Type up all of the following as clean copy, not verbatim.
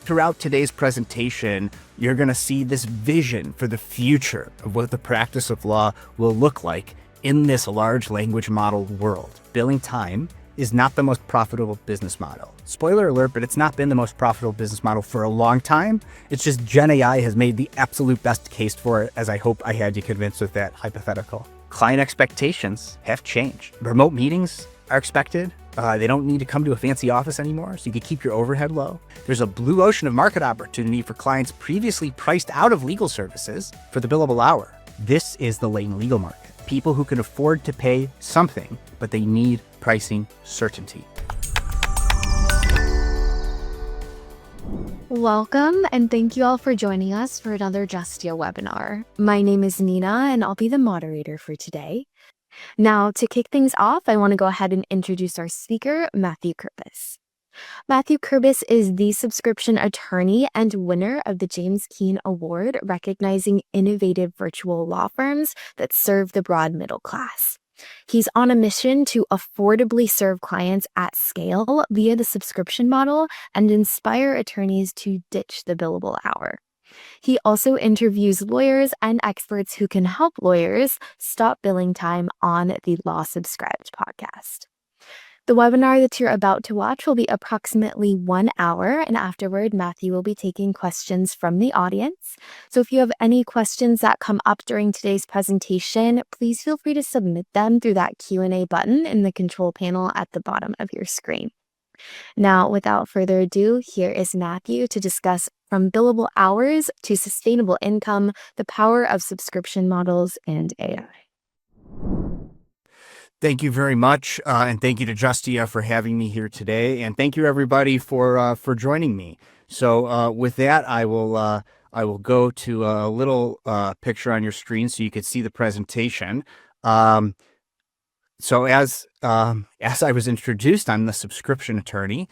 Throughout today's presentation, you're going to see this vision for the future of what the practice of law will look like in this large language model world. Billing time is not the most profitable business model. Spoiler alert, but it's not been the most profitable business model for a long time. It's just Gen AI has made the absolute best case for it, as I hope I had you convinced with that hypothetical. Client expectations have changed. Remote meetings are expected. They don't need to come to a fancy office anymore, so you can keep your overhead low. There's a blue ocean of market opportunity for clients previously priced out of legal services for the billable hour. This is the latent legal market. People who can afford to pay something, but they need pricing certainty. Welcome, and thank you all for joining us for another Justia webinar. My name is Nina, and I'll be the moderator for today. Now, to kick things off, I want to go ahead and introduce our speaker, Mathew Kerbis. Mathew Kerbis is the subscription attorney and winner of the James Keane Award, recognizing innovative virtual law firms that serve the broad middle class. He's on a mission to affordably serve clients at scale via the subscription model and inspire attorneys to ditch the billable hour. He also interviews lawyers and experts who can help lawyers stop billing time on the Law Subscribed podcast. The webinar that you're about to watch will be approximately 1 hour, and afterward, Mathew will be taking questions from the audience. So if you have any questions that come up during today's presentation, please feel free to submit them through that Q&A button in the control panel at the bottom of your screen. Now, without further ado, here is Mathew to discuss from billable hours to sustainable income, the power of subscription models and AI. Thank you very much, and thank you to Justia for having me here today, and thank you everybody for joining me. So with that, I will go to a little picture on your screen so you can see the presentation. So as I was introduced, I'm the subscription attorney.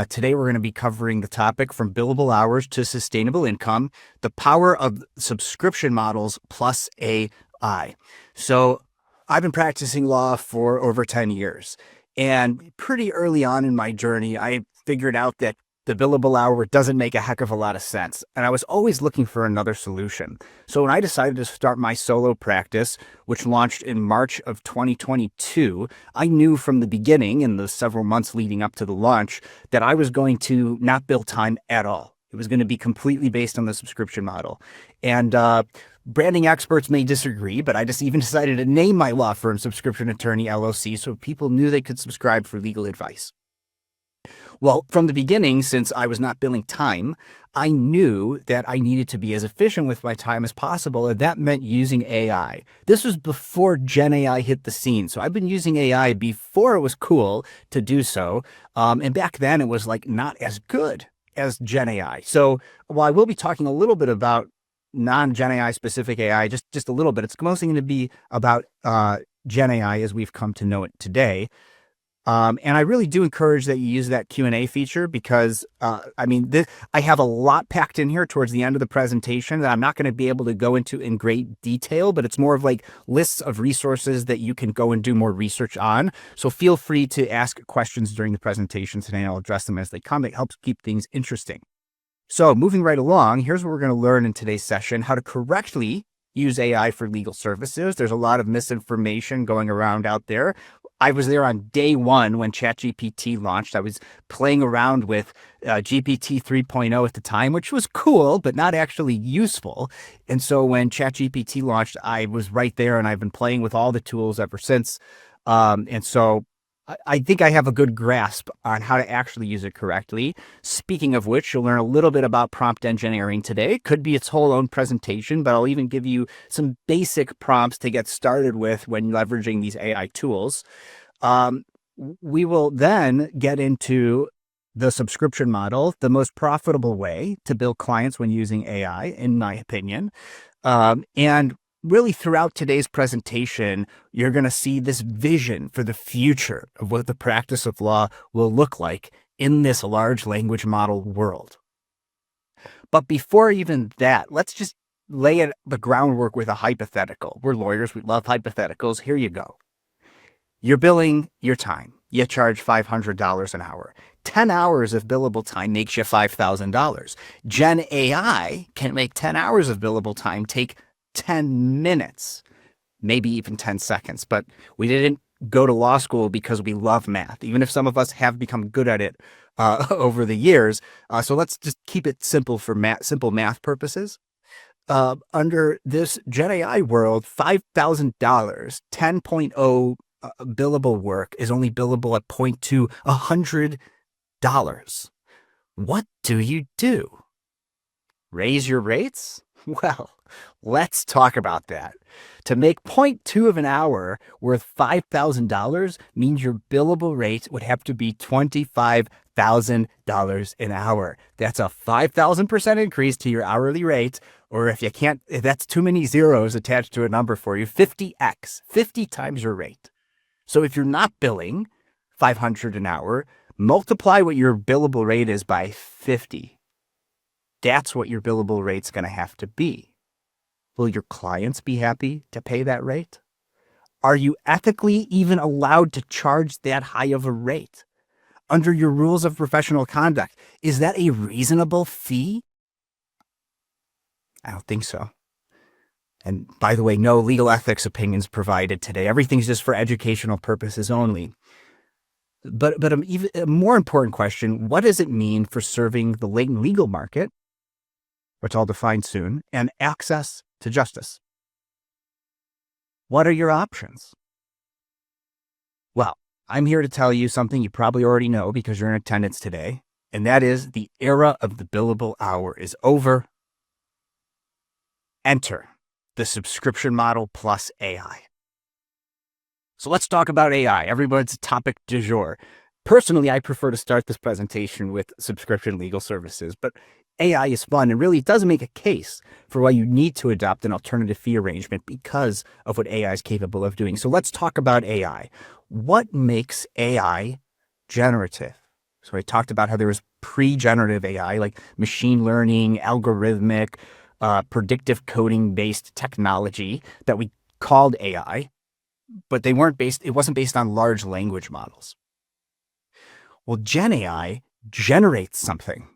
Today we're going to be covering the topic from billable hours to sustainable income, the power of subscription models plus AI. So I've been practicing law for over 10 years, and pretty early on in my journey, I figured out that the billable hour doesn't make a heck of a lot of sense, and I was always looking for another solution. So when I decided to start my solo practice, which launched in March of 2022, I knew from the beginning, in the several months leading up to the launch, that I was going to not bill time at all. It was going to be completely based on the subscription model. And branding experts may disagree, but I just even decided to name my law firm Subscription Attorney LLC so people knew they could subscribe for legal advice. Well, from the beginning, since I was not billing time, I knew that I needed to be as efficient with my time as possible, and that meant using AI. This was before Gen AI hit the scene, so I've been using AI before it was cool to do so, and back then it was like not as good as Gen AI. So while I will be talking a little bit about non-Gen AI specific AI, just a little bit, it's mostly going to be about Gen AI as we've come to know it today. And I really do encourage that you use that Q&A feature because, I have a lot packed in here towards the end of the presentation that I'm not going to be able to go into in great detail, but it's more of like lists of resources that you can go and do more research on. So feel free to ask questions during the presentation today, and I'll address them as they come. It helps keep things interesting. So moving right along, here's what we're going to learn in today's session: how to correctly use AI for legal services. There's a lot of misinformation going around out there. I was there on day one when ChatGPT launched. I was playing around with GPT 3.0 at the time, which was cool, but not actually useful. And so when ChatGPT launched, I was right there, and I've been playing with all the tools ever since. And so I think I have a good grasp on how to actually use it correctly. Speaking of which, you'll learn a little bit about prompt engineering today. It could be its whole own presentation, but I'll even give you some basic prompts to get started with when leveraging these AI tools. We will then get into the subscription model, the most profitable way to bill clients when using AI, in my opinion. And really throughout today's presentation, you're going to see this vision for the future of what the practice of law will look like in this large language model world. But before even that, let's just lay the groundwork with a hypothetical. We're lawyers. We love hypotheticals. Here you go. You're billing your time. You charge $500 an hour. 10 hours of billable time makes you $5,000. Gen AI can make 10 hours of billable time take 10 minutes, maybe even 10 seconds. But we didn't go to law school because we love math, even if some of us have become good at it over the years. So let's just keep it simple for simple math purposes. Under this Gen AI world, $5,000, 10.0 billable work is only billable at 0.2, $100. What do you do? Raise your rates? Well, let's talk about that. To make 0.2 of an hour worth $5,000 means your billable rate would have to be $25,000 an hour. That's a 5,000% increase to your hourly rate, or if that's too many zeros attached to a number for you, 50x, 50 times your rate. So if you're not billing $500 an hour, multiply what your billable rate is by 50. That's what your billable rate's going to have to be. Will your clients be happy to pay that rate? Are you ethically even allowed to charge that high of a rate? Under your rules of professional conduct, is that a reasonable fee? I don't think so. And by the way, no legal ethics opinions provided today. Everything's just for educational purposes only. But even a more important question, what does it mean for serving the latent legal market, which I'll define soon, and access to justice? What are your options? Well, I'm here to tell you something you probably already know because you're in attendance today, and that is the era of the billable hour is over. Enter the subscription model plus AI. So let's talk about AI, everyone's topic du jour. Personally, I prefer to start this presentation with subscription legal services, but AI is fun and really does make a case for why you need to adopt an alternative fee arrangement because of what AI is capable of doing. So let's talk about AI. What makes AI generative? So I talked about how there was pre-generative AI, like machine learning, algorithmic, predictive coding-based technology that we called AI, but it wasn't based on large language models. Well, Gen AI generates something.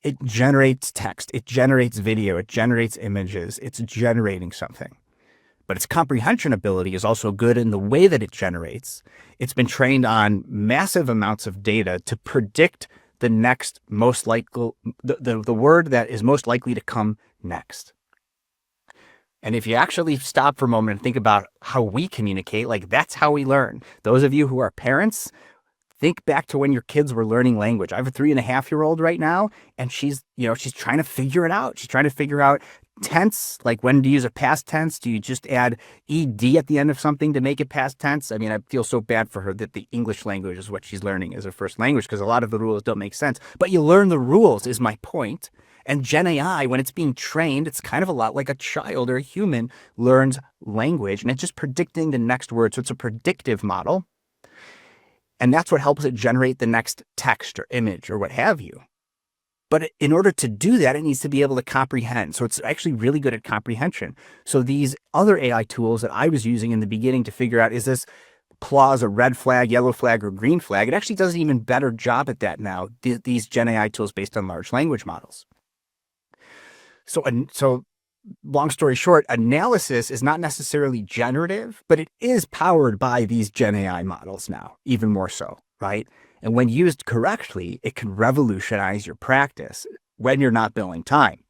It generates text, it generates video, it generates images, it's generating something. But its comprehension ability is also good in the way that it generates. It's been trained on massive amounts of data to predict the next most likely, the word that is most likely to come next. And if you actually stop for a moment and think about how we communicate, like that's how we learn. Those of you who are parents, think back to when your kids were learning language. I have a 3.5-year-old right now, and she's trying to figure it out. She's trying to figure out tense, like when to use a past tense. Do you just add ed at the end of something to make it past tense? I mean, I feel so bad for her that the English language is what she's learning as her first language because a lot of the rules don't make sense. But you learn the rules is my point. And Gen AI, when it's being trained, it's kind of a lot like a child or a human learns language, and it's just predicting the next word. So it's a predictive model. And that's what helps it generate the next text or image or what have you. But in order to do that, it needs to be able to comprehend. So it's actually really good at comprehension. So these other AI tools that I was using in the beginning to figure out, is this clause a red flag, yellow flag, or green flag? It actually does an even better job at that now, these Gen AI tools based on large language models. So long story short, analysis is not necessarily generative, but it is powered by these Gen AI models now, even more so, right? And when used correctly, it can revolutionize your practice when you're not billing time.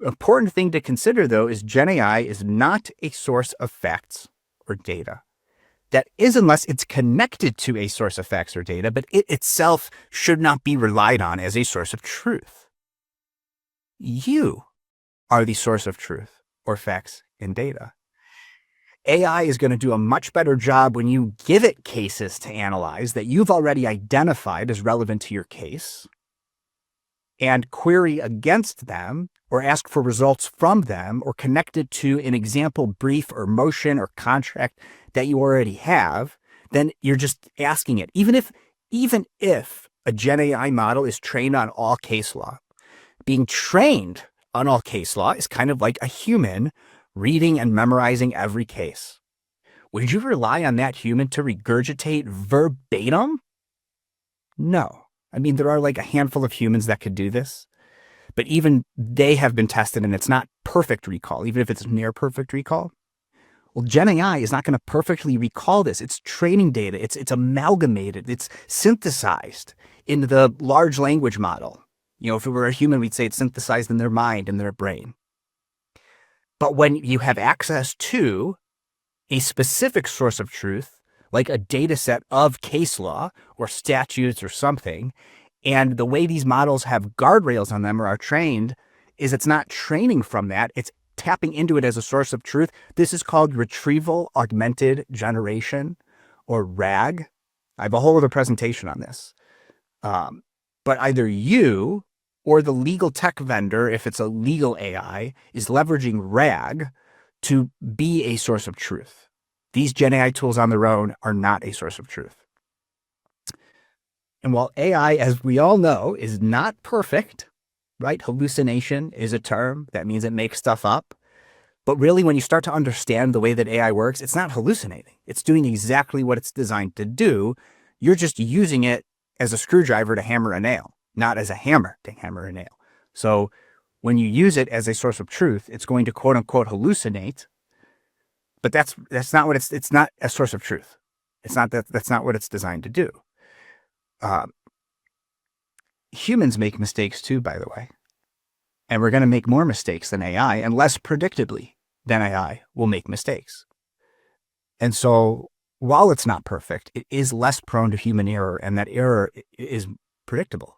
Important thing to consider, though, is Gen AI is not a source of facts or data. That is, unless it's connected to a source of facts or data, but it itself should not be relied on as a source of truth. You are the source of truth or facts and data. AI is going to do a much better job when you give it cases to analyze that you've already identified as relevant to your case and query against them or ask for results from them or connect it to an example brief or motion or contract that you already have. Then you're just asking it. Even if a Gen AI model is trained on all case law, being trained on all case law is kind of like a human reading and memorizing every case. Would you rely on that human to regurgitate verbatim No. I mean, there are like a handful of humans that could do this, but even they have been tested and it's not perfect recall, even if it's near perfect recall. Well, Gen AI is not going to perfectly recall this. It's training data. It's amalgamated. It's synthesized in the large language model. You know, if it were a human, we'd say it's synthesized in their mind, in their brain. But when you have access to a specific source of truth, like a data set of case law or statutes or something, and the way these models have guardrails on them or are trained is it's not training from that. It's tapping into it as a source of truth. This is called retrieval augmented generation, or RAG. I have a whole other presentation on this. But either you or the legal tech vendor, if it's a legal AI, is leveraging RAG to be a source of truth. These Gen AI tools on their own are not a source of truth. And while AI, as we all know, is not perfect, right? Hallucination is a term. That means it makes stuff up. But really, when you start to understand the way that AI works, it's not hallucinating. It's doing exactly what it's designed to do. You're just using it as a screwdriver to hammer a nail, not as a hammer to hammer a nail. So when you use it as a source of truth, it's going to quote unquote hallucinate. But that's not what it's not a source of truth. That's not what it's designed to do. Humans make mistakes too, by the way. And we're going to make more mistakes than AI, and less predictably than AI will make mistakes. And so while it's not perfect, it is less prone to human error, and that error is predictable.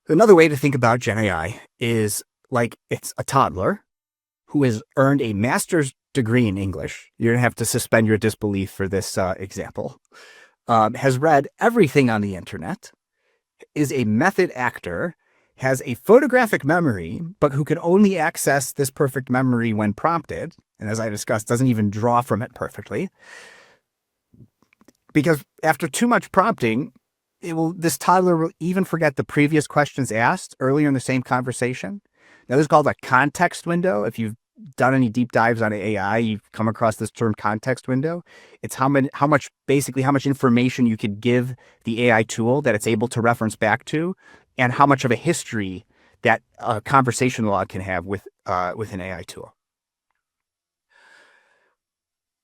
Another way to think about Gen AI is like it's a toddler who has earned a master's degree in English. You're going to have to suspend your disbelief for this example. Has read everything on the internet, is a method actor, has a photographic memory, but who can only access this perfect memory when prompted. And as I discussed, doesn't even draw from it perfectly. Because after too much prompting, this toddler will even forget the previous questions asked earlier in the same conversation. Now, this is called a context window. If you've done any deep dives on AI, you've come across this term context window. It's how much information you could give the AI tool that it's able to reference back to, and how much of a history that conversation log can have with an AI tool.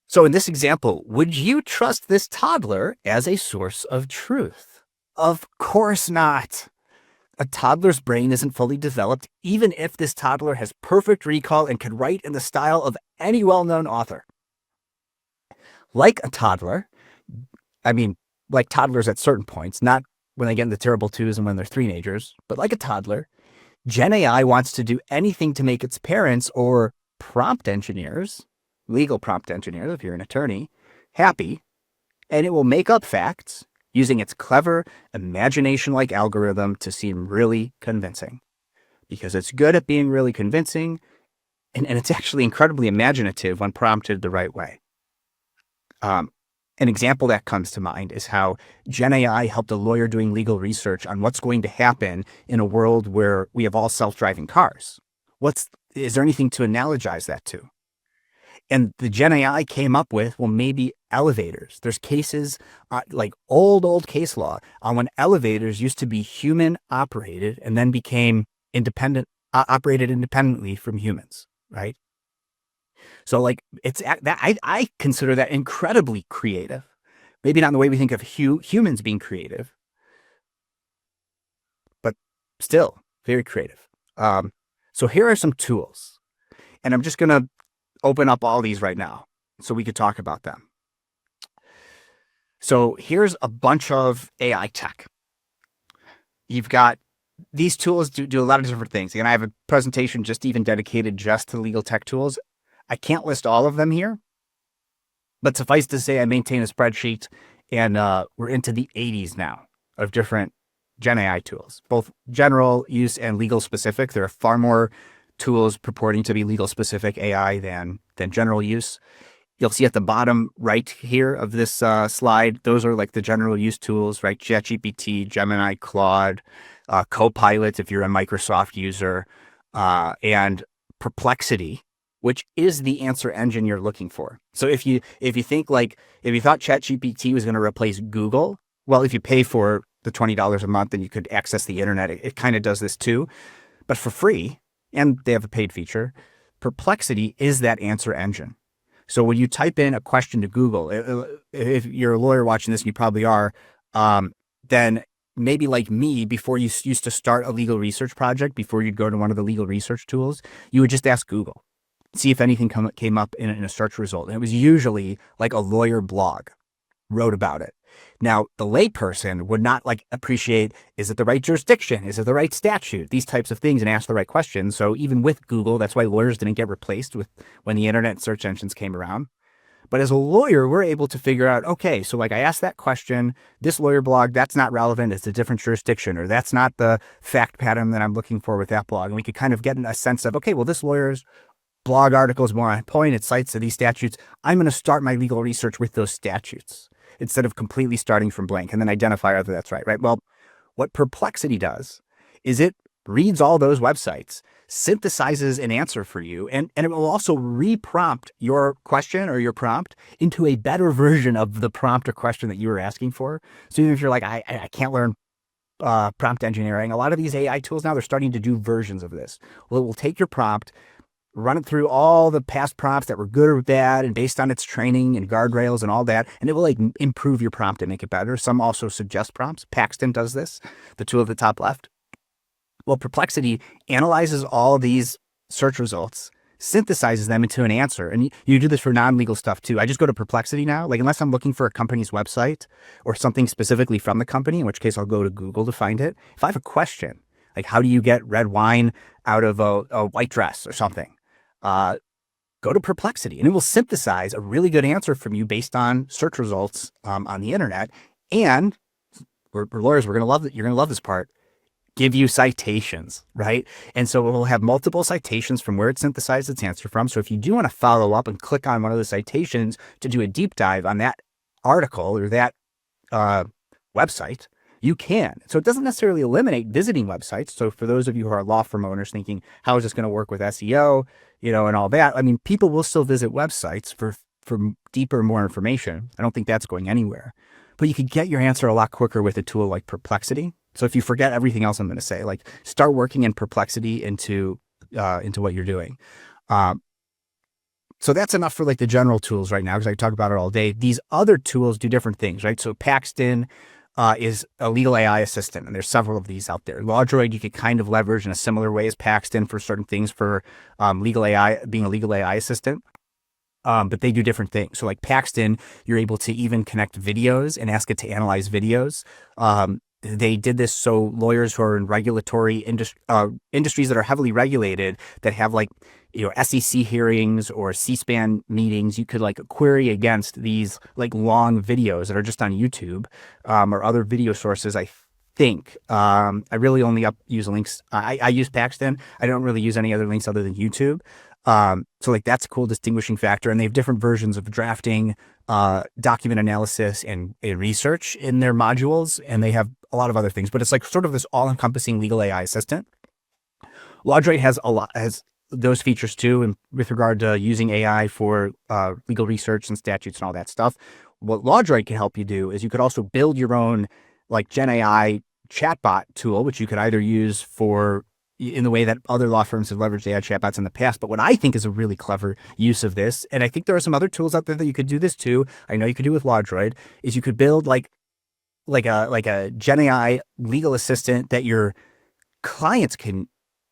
So in this example, would you trust this toddler as a source of truth? Of course not. A toddler's brain isn't fully developed, even if this toddler has perfect recall and could write in the style of any well-known author. Like a toddler, I mean, like toddlers at certain points, not when they get into terrible twos and when they're teenagers, but like a toddler, Gen AI wants to do anything to make its parents or prompt engineers, legal prompt engineers, if you're an attorney, happy, and it will make up facts using its clever, imagination-like algorithm to seem really convincing. Because it's good at being really convincing, and it's actually incredibly imaginative when prompted the right way. An example that comes to mind is how Gen AI helped a lawyer doing legal research on what's going to happen in a world where we have all self-driving cars. Is there anything to analogize that to? And the Gen AI came up with, well, maybe elevators. There's cases like old case law on when elevators used to be human operated and then became operated independently from humans, right? So like I consider that incredibly creative. Maybe not in the way we think of humans being creative, but still very creative. So here are some tools, and I'm just going to open up all these right now so we could talk about them. So here's a bunch of AI tech. You've got these tools do a lot of different things. Again, I have a presentation just dedicated to legal tech tools. I can't list all of them here, but suffice to say, I maintain a spreadsheet, and we're into the 80s now of different Gen AI tools, both general use and legal specific. There are far more tools purporting to be legal specific AI than general use. You'll see at the bottom right here of this slide, those are like the general use tools, right? ChatGPT, Gemini, Claude, Copilot if you're a Microsoft user, and Perplexity, which is the answer engine you're looking for. So if you thought ChatGPT was going to replace Google, well, if you pay for the $20 a month, then you could access the internet. It kind of does this too, but for free, and they have a paid feature. Perplexity is that answer engine. So when you type in a question to Google, if you're a lawyer watching this, and you probably are, then maybe like me, before you used to start a legal research project, before you'd go to one of the legal research tools, you would just ask Google, see if anything came up in a search result. And it was usually like a lawyer blog wrote about it. Now, the layperson would not like appreciate, is it the right jurisdiction? Is it the right statute? These types of things, and ask the right questions. So even with Google, that's why lawyers didn't get replaced when the internet search engines came around. But as a lawyer, we're able to figure out, okay, so like I asked that question, this lawyer blog, that's not relevant. It's a different jurisdiction, or that's not the fact pattern that I'm looking for with that blog. And we could kind of get a sense of, okay, well, this lawyer's blog article is more on point. It cites these statutes. I'm going to start my legal research with those statutes instead of completely starting from blank, and then identify whether that's right. Well, what Perplexity does is it reads all those websites, synthesizes an answer for you, and it will also reprompt your question or your prompt into a better version of the prompt or question that you were asking for. So even if you're like, I can't learn prompt engineering, a lot of these AI tools now, they're starting to do versions of this. Well, it will take your prompt, run it through all the past prompts that were good or bad, and based on its training and guardrails and all that, and it will like improve your prompt and make it better. Some also suggest prompts. Paxton does this, the tool at the top left. Well, Perplexity analyzes all these search results, synthesizes them into an answer. And you do this for non-legal stuff too. I just go to Perplexity now, like unless I'm looking for a company's website or something specifically from the company, in which case I'll go to Google to find it. If I have a question, like how do you get red wine out of a white dress or something, go to Perplexity, and it will synthesize a really good answer from you based on search results on the internet. And we're lawyers, we're going to love it. You're going to love this part. Give you citations, right? And so it will have multiple citations from where it synthesized its answer from. So if you do want to follow up and click on one of the citations to do a deep dive on that article or that website, you can. So it doesn't necessarily eliminate visiting websites. So for those of you who are law firm owners thinking, how is this going to work with SEO, and all that? I mean, people will still visit websites for deeper, more information. I don't think that's going anywhere. But you could get your answer a lot quicker with a tool like Perplexity. So if you forget everything else I'm going to say, like start working in Perplexity into what you're doing. So that's enough for like the general tools right now, because I can talk about it all day. These other tools do different things, right? So Paxton is a legal AI assistant, and there's several of these out there. LawDroid, you could kind of leverage in a similar way as Paxton for certain things for legal AI, being a legal AI assistant. But they do different things. So like Paxton, you're able to even connect videos and ask it to analyze videos. They did this so lawyers who are in regulatory industries that are heavily regulated, that have like, SEC hearings or C-SPAN meetings, you could like query against these like long videos that are just on YouTube or other video sources. I think I really only use links. I use Paxton. I don't really use any other links other than YouTube. So like that's a cool distinguishing factor. And they have different versions of drafting, document analysis and research in their modules. And they have a lot of other things, but it's like sort of this all encompassing legal AI assistant. LawDroid has those features too. And with regard to using AI for, legal research and statutes and all that stuff, what LawDroid can help you do is you could also build your own like Gen AI chatbot tool, which you could either use for in the way that other law firms have leveraged AI chatbots in the past. But what I think is a really clever use of this, and I think there are some other tools out there that you could do this too, I know you could do with LawDroid, is you could build like a Gen AI legal assistant that your clients can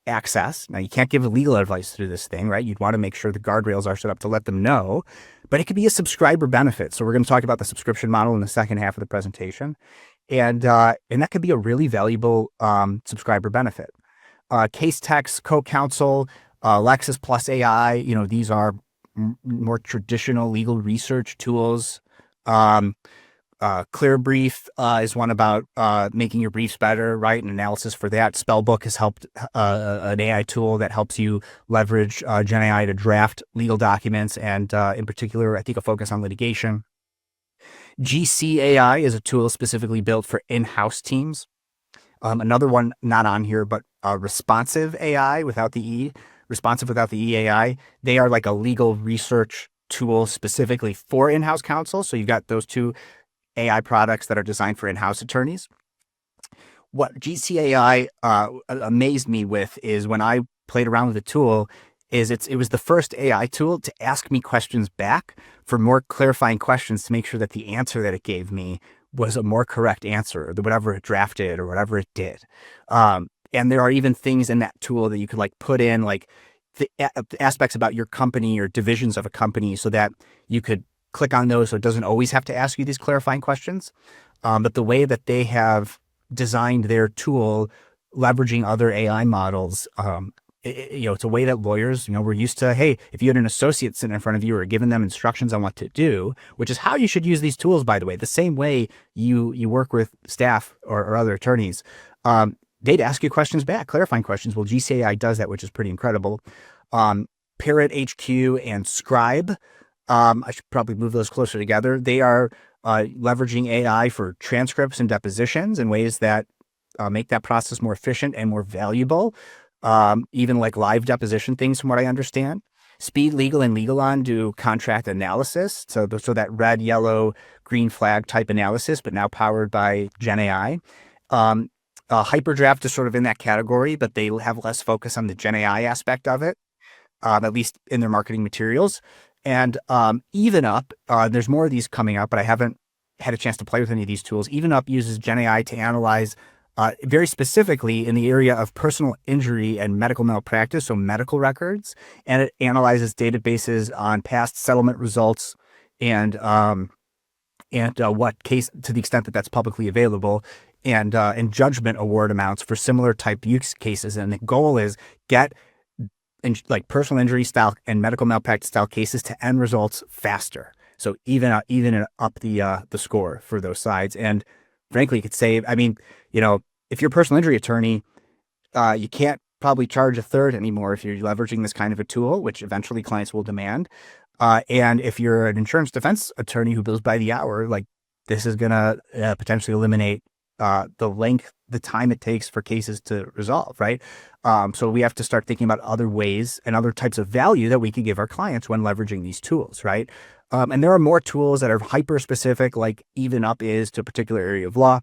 access. Now, you can't give legal advice through this thing, right? You'd want to make sure the guardrails are set up to let them know, but it could be a subscriber benefit. So we're going to talk about the subscription model in the second half of the presentation. And that could be a really valuable subscriber benefit. Case Text, Co-Counsel, Lexis Plus AI, these are more traditional legal research tools. Clear Brief is one about making your briefs better, right? And analysis for that. Spellbook has helped an AI tool that helps you leverage Gen AI to draft legal documents, and in particular, I think a focus on litigation. GC AI is a tool specifically built for in-house teams. Another one not on here, but Responsive AI without the E, Responsive without the E AI. They are like a legal research tool specifically for in-house counsel. So you've got those two AI products that are designed for in-house attorneys. What GCAI amazed me with is when I played around with the tool, it was the first AI tool to ask me questions back for more clarifying questions to make sure that the answer that it gave me was a more correct answer, or whatever it drafted or whatever it did. And there are even things in that tool that you could like put in like the aspects about your company or divisions of a company so that you could click on those so it doesn't always have to ask you these clarifying questions. But the way that they have designed their tool, leveraging other AI models, it's a way that lawyers, we're used to, hey, if you had an associate sitting in front of you or giving them instructions on what to do, which is how you should use these tools, by the way, the same way you work with staff or other attorneys, they'd ask you questions back, clarifying questions. Well, GCAI does that, which is pretty incredible. Parrot HQ and Scribe, I should probably move those closer together. They are leveraging AI for transcripts and depositions in ways that make that process more efficient and more valuable. Even like live deposition things, from what I understand. Speed Legal and Legalon do contract analysis, so that red, yellow, green flag type analysis, but now powered by Gen AI. Hyperdraft is sort of in that category, but they have less focus on the Gen AI aspect of it, at least in their marketing materials. And Even Up, there's more of these coming up, but I haven't had a chance to play with any of these tools. Even Up uses Gen AI to analyze very specifically in the area of personal injury and medical malpractice, so medical records, and it analyzes databases on past settlement results and what case, to the extent that that's publicly available, and judgment award amounts for similar type use cases. And the goal is get like personal injury style and medical malpractice style cases to end results faster. So even up the score for those sides. And frankly, you could save, if you're a personal injury attorney, you can't probably charge a third anymore if you're leveraging this kind of a tool, which eventually clients will demand. And if you're an insurance defense attorney who bills by the hour, like this is going to potentially eliminate the time it takes for cases to resolve, right? So we have to start thinking about other ways and other types of value that we can give our clients when leveraging these tools, right? And there are more tools that are hyper specific, like Even Up is to a particular area of law.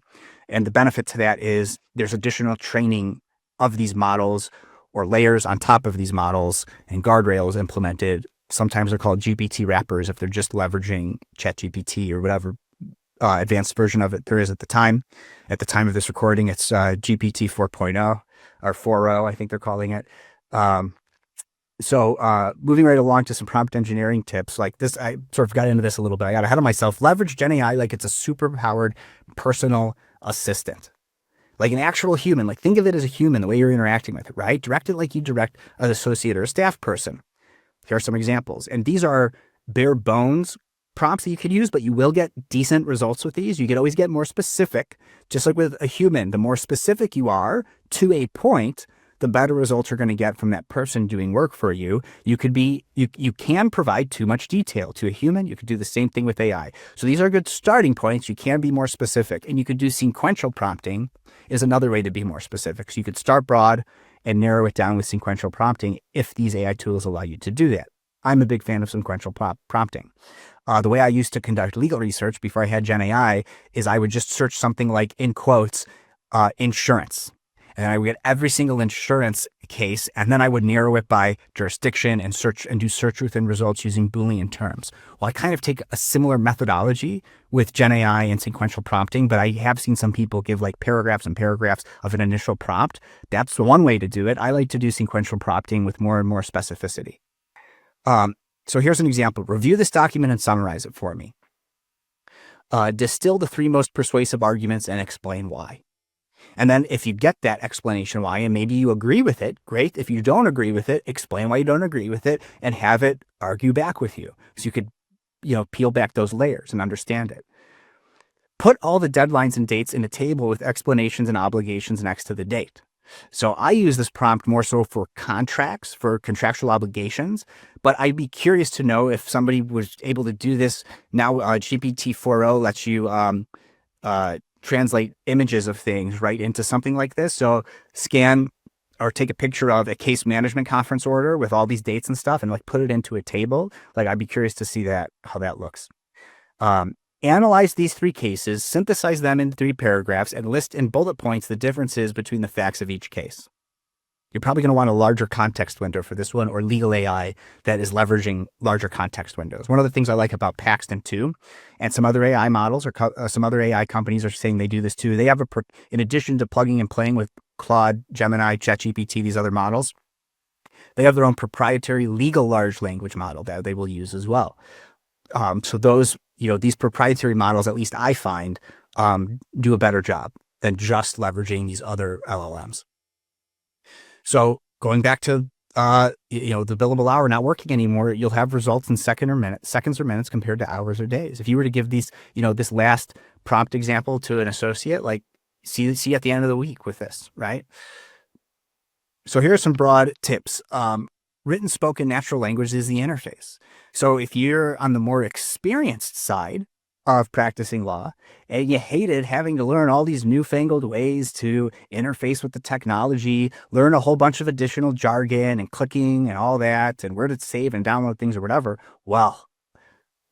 And the benefit to that is there's additional training of these models or layers on top of these models and guardrails implemented. Sometimes they're called GPT wrappers if they're just leveraging ChatGPT or whatever advanced version of it there is at the time. At the time of this recording, it's GPT 4.0 or 4.0, I think they're calling it. So moving right along to some prompt engineering tips like this, I sort of got into this a little bit. I got ahead of myself. Leverage Gen AI like it's a super powered personal assistant, like an actual human. Like think of it as a human, the way you're interacting with it, right? Direct it like you direct an associate or a staff person. Here are some examples. And these are bare bones prompts that you could use, but you will get decent results with these. You could always get more specific, just like with a human. The more specific you are to a point, the better results you're going to get from that person doing work for you. You can provide too much detail to a human. You could do the same thing with AI. So these are good starting points. You can be more specific, and you could do sequential prompting is another way to be more specific. So you could start broad and narrow it down with sequential prompting if these AI tools allow you to do that. I'm a big fan of sequential prompting. The way I used to conduct legal research before I had Gen AI is I would just search something like, in quotes, insurance. And I would get every single insurance case, and then I would narrow it by jurisdiction and do search within results using Boolean terms. Well, I kind of take a similar methodology with Gen AI and sequential prompting, but I have seen some people give like paragraphs and paragraphs of an initial prompt. That's the one way to do it. I like to do sequential prompting with more and more specificity. So here's an example. Review this document and summarize it for me. Distill the 3 most persuasive arguments and explain why. And then if you get that explanation why, and maybe you agree with it, great. If you don't agree with it, explain why you don't agree with it and have it argue back with you. So you could, peel back those layers and understand it. Put all the deadlines and dates in a table with explanations and obligations next to the date. So I use this prompt more so for contracts, for contractual obligations, but I'd be curious to know if somebody was able to do this. Now GPT 4.0 lets you translate images of things right into something like this. So scan or take a picture of a case management conference order with all these dates and stuff and like put it into a table. Like I'd be curious to see how that looks. Analyze these 3 cases, synthesize them in 3 paragraphs, and list in bullet points the differences between the facts of each case. You're probably going to want a larger context window for this one, or legal AI that is leveraging larger context windows. One of the things I like about Paxton too, and some other AI models or some other AI companies are saying they do this too. They have in addition to plugging and playing with Claude, Gemini, ChatGPT, these other models, they have their own proprietary legal large language model that they will use as well. So those, these proprietary models, at least I find, do a better job than just leveraging these other LLMs. So going back to, the billable hour not working anymore, you'll have results in seconds or minutes compared to hours or days. If you were to give these, this last prompt example to an associate, like see at the end of the week with this, right? So here are some broad tips. Written, spoken, natural language is the interface. So if you're on the more experienced side of practicing law and you hated having to learn all these newfangled ways to interface with the technology, learn a whole bunch of additional jargon and clicking and all that, and where to save and download things or whatever, well,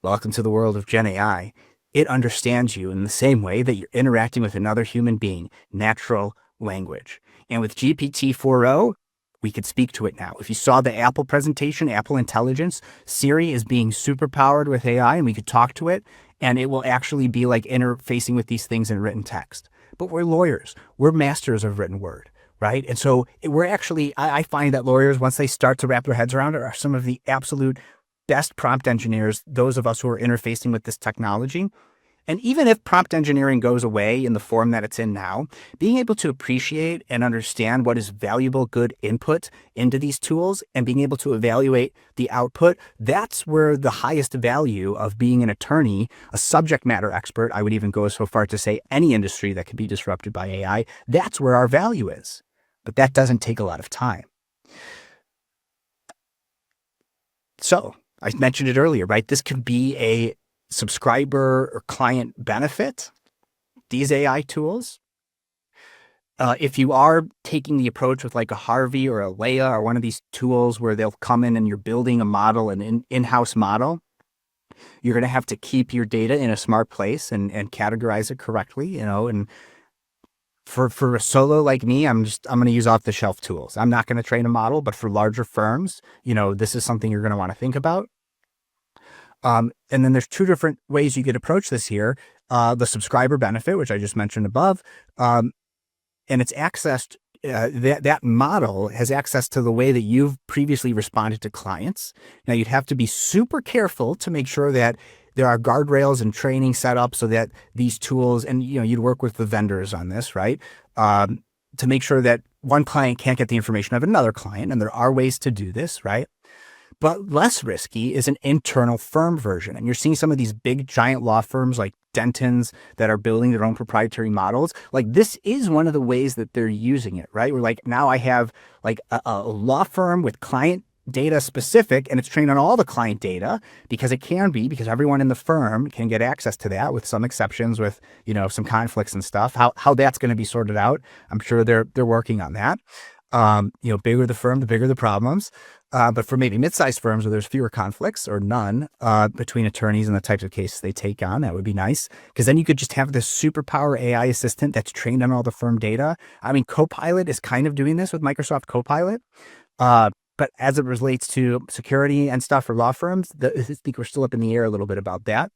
welcome to the world of Gen AI. It understands you in the same way that you're interacting with another human being, natural language. And with GPT 4.0, we could speak to it now. If you saw the Apple presentation, Apple Intelligence, Siri is being super powered with AI, and we could talk to it, and it will actually be like interfacing with these things in written text. But we're lawyers. We're masters of written word, right? And so we're actually, I find that lawyers, once they start to wrap their heads around it, are some of the absolute best prompt engineers, those of us who are interfacing with this technology. And even if prompt engineering goes away in the form that it's in now, being able to appreciate and understand what is valuable, good input into these tools and being able to evaluate the output, that's where the highest value of being an attorney, a subject matter expert, I would even go so far to say any industry that can be disrupted by AI, that's where our value is. But that doesn't take a lot of time. So I mentioned it earlier, right? This could be a subscriber or client benefit, these AI tools. If you are taking the approach with like a Harvey or a Leia or one of these tools where they'll come in and you're building a model, an in-house model, you're going to have to keep your data in a smart place and categorize it correctly, and for a solo like me, I'm going to use off-the-shelf tools. I'm not going to train a model, but for larger firms, this is something you're going to want to think about. And then there's 2 different ways you could approach this here. The subscriber benefit, which I just mentioned above, and it's accessed, that model has access to the way that you've previously responded to clients. Now, you'd have to be super careful to make sure that there are guardrails and training set up so that these tools, and you'd work with the vendors on this, right? To make sure that one client can't get the information of another client, and there are ways to do this, right? But less risky is an internal firm version. And you're seeing some of these big giant law firms like Denton's that are building their own proprietary models. Like this is one of the ways that they're using it, right? We're like, now I have like a law firm with client data specific, and it's trained on all the client data because everyone in the firm can get access to that with some exceptions, with, some conflicts and stuff. How that's going to be sorted out, I'm sure they're working on that. Bigger the firm, the bigger the problems. But for maybe mid-sized firms where there's fewer conflicts or none between attorneys and the types of cases they take on, that would be nice. Because then you could just have this superpower AI assistant that's trained on all the firm data. I mean, Copilot is kind of doing this with Microsoft Copilot. But as it relates to security and stuff for law firms, I think we're still up in the air a little bit about that.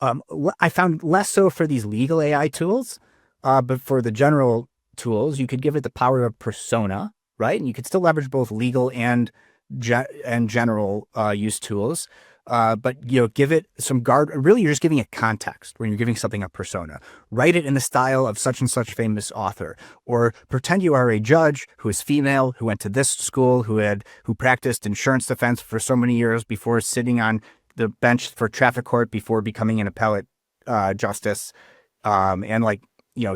I found less so for these legal AI tools, but for the general tools, you could give it the power of persona, right? And you could still leverage both legal and general use tools. But give it some really, you're just giving it context when you're giving something a persona. Write it in the style of such and such famous author, or pretend you are a judge who is female, who went to this school, who practiced insurance defense for so many years before sitting on the bench for traffic court before becoming an appellate justice, and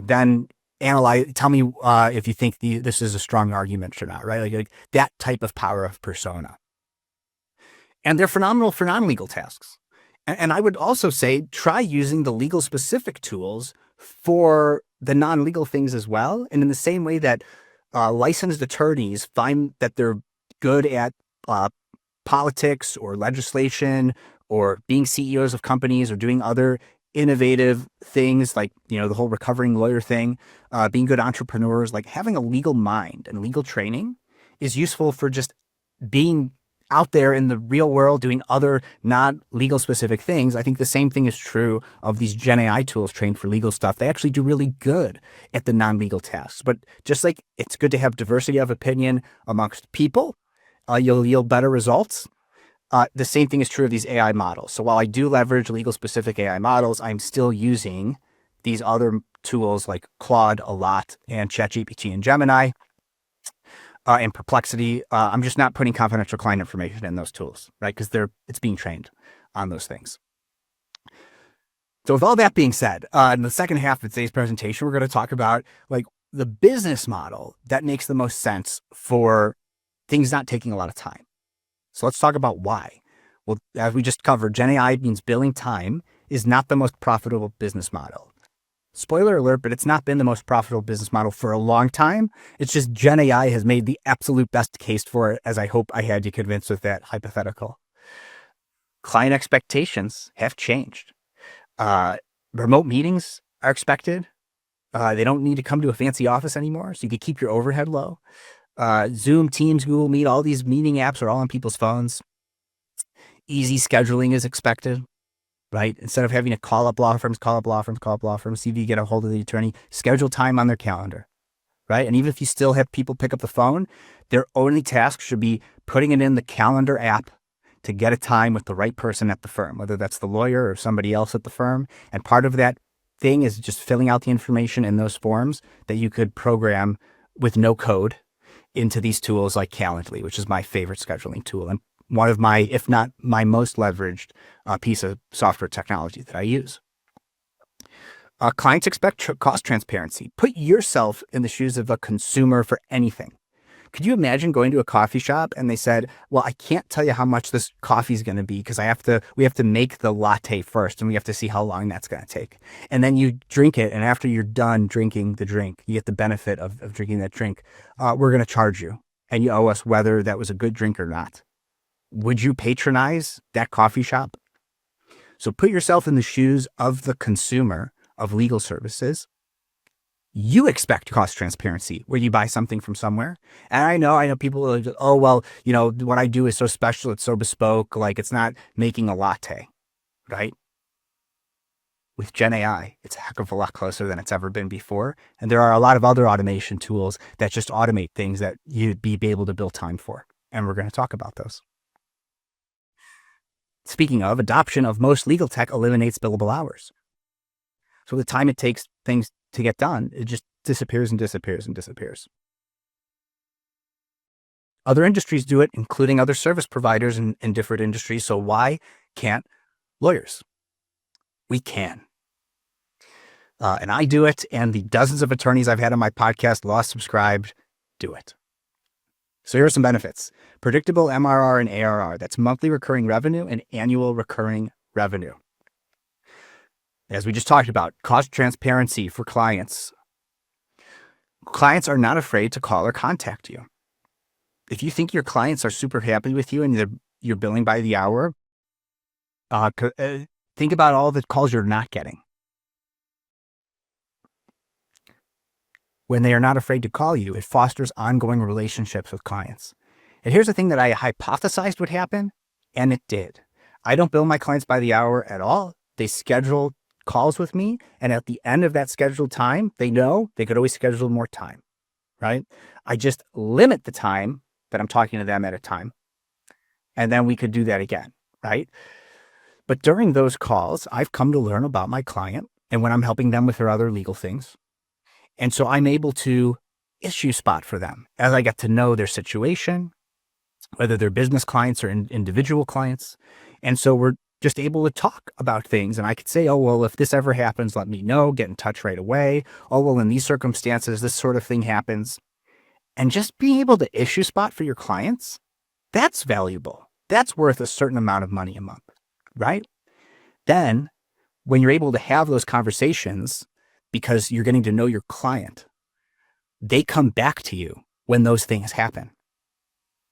then analyze. Tell me if you think this is a strong argument or not, right? Like that type of power of persona. And they're phenomenal for non-legal tasks. And I would also say try using the legal specific tools for the non-legal things as well. And in the same way that licensed attorneys find that they're good at politics or legislation or being CEOs of companies or doing other innovative things like, the whole recovering lawyer thing, being good entrepreneurs, like having a legal mind and legal training is useful for just being out there in the real world doing other not legal specific things. I think the same thing is true of these Gen AI tools trained for legal stuff. They actually do really good at the non-legal tasks. But just like it's good to have diversity of opinion amongst people, you'll yield better results. The same thing is true of these AI models. So while I do leverage legal specific AI models, I'm still using these other tools like Claude a lot and ChatGPT and Gemini. And Perplexity. I'm just not putting confidential client information in those tools, right? Because it's being trained on those things. So with all that being said, in the second half of today's presentation, we're going to talk about like the business model that makes the most sense for things not taking a lot of time. So let's talk about why. Well, as we just covered, Gen AI means billing time is not the most profitable business model. Spoiler alert, but it's not been the most profitable business model for a long time. It's just Gen AI has made the absolute best case for it, as I hope I had you convinced with that hypothetical. Client expectations have changed. Remote meetings are expected. They don't need to come to a fancy office anymore, so you can keep your overhead low. Zoom, Teams, Google Meet, all these meeting apps are all on people's phones. Easy scheduling is expected. Right? Instead of having to call up law firms, see if you get a hold of the attorney, schedule time on their calendar, right? And even if you still have people pick up the phone, their only task should be putting it in the calendar app to get a time with the right person at the firm, whether that's the lawyer or somebody else at the firm. And part of that thing is just filling out the information in those forms that you could program with no code into these tools like Calendly, which is my favorite scheduling tool. And one of my, if not my most leveraged piece of software technology that I use. Clients expect cost transparency. Put yourself in the shoes of a consumer for anything. Could you imagine going to a coffee shop and they said, well, I can't tell you how much this coffee is going to be because we have to make the latte first and we have to see how long that's going to take. And then you drink it. And after you're done drinking the drink, you get the benefit of drinking that drink. We're going to charge you and you owe us whether that was a good drink or not. Would you patronize that coffee shop? So put yourself in the shoes of the consumer of legal services. You expect cost transparency where you buy something from somewhere. And I know people are like, oh, well, what I do is so special. It's so bespoke. Like it's not making a latte, right? With Gen AI, it's a heck of a lot closer than it's ever been before. And there are a lot of other automation tools that just automate things that you'd be able to bill time for. And we're going to talk about those. Speaking of, adoption of most legal tech eliminates billable hours. So the time it takes things to get done, it just disappears and disappears and disappears. Other industries do it, including other service providers in different industries. So why can't lawyers? We can. And I do it, and the dozens of attorneys I've had on my podcast, Law Subscribed, do it. So here are some benefits. Predictable MRR and ARR. That's monthly recurring revenue and annual recurring revenue. As we just talked about, cost transparency for clients. Clients are not afraid to call or contact you. If you think your clients are super happy with you and you're billing by the hour, think about all the calls you're not getting. When they are not afraid to call you, it fosters ongoing relationships with clients. And here's the thing that I hypothesized would happen, and it did. I don't bill my clients by the hour at all. They schedule calls with me, and at the end of that scheduled time, they know they could always schedule more time, right? I just limit the time that I'm talking to them at a time, and then we could do that again, right? But during those calls, I've come to learn about my client and when I'm helping them with their other legal things. And so I'm able to issue spot for them as I get to know their situation, whether they're business clients or individual clients. And so we're just able to talk about things. And I could say, oh, well, if this ever happens, let me know, get in touch right away. Oh, well, in these circumstances, this sort of thing happens. And just being able to issue spot for your clients, that's valuable. That's worth a certain amount of money a month, right? Then when you're able to have those conversations, because you're getting to know your client, they come back to you when those things happen.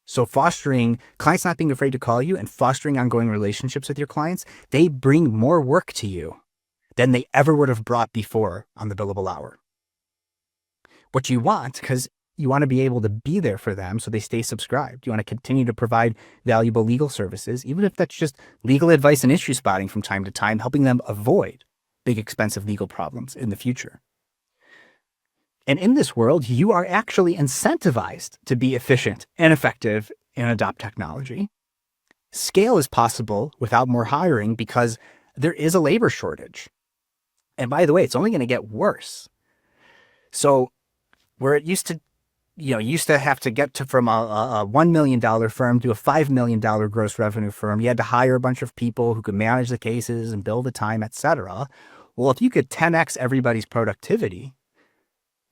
So fostering clients not being afraid to call you and fostering ongoing relationships with your clients, they bring more work to you than they ever would have brought before on the billable hour. What you want, because you want to be able to be there for them so they stay subscribed. You want to continue to provide valuable legal services, even if that's just legal advice and issue spotting from time to time, helping them avoid big expensive legal problems in the future. And in this world, you are actually incentivized to be efficient and effective and adopt technology. Scale is possible without more hiring because there is a labor shortage. And by the way, it's only going to get worse. So where it used to have to get to from a $1 million firm to a $5 million gross revenue firm, you had to hire a bunch of people who could manage the cases and bill the time, etc. Well, if you could 10x everybody's productivity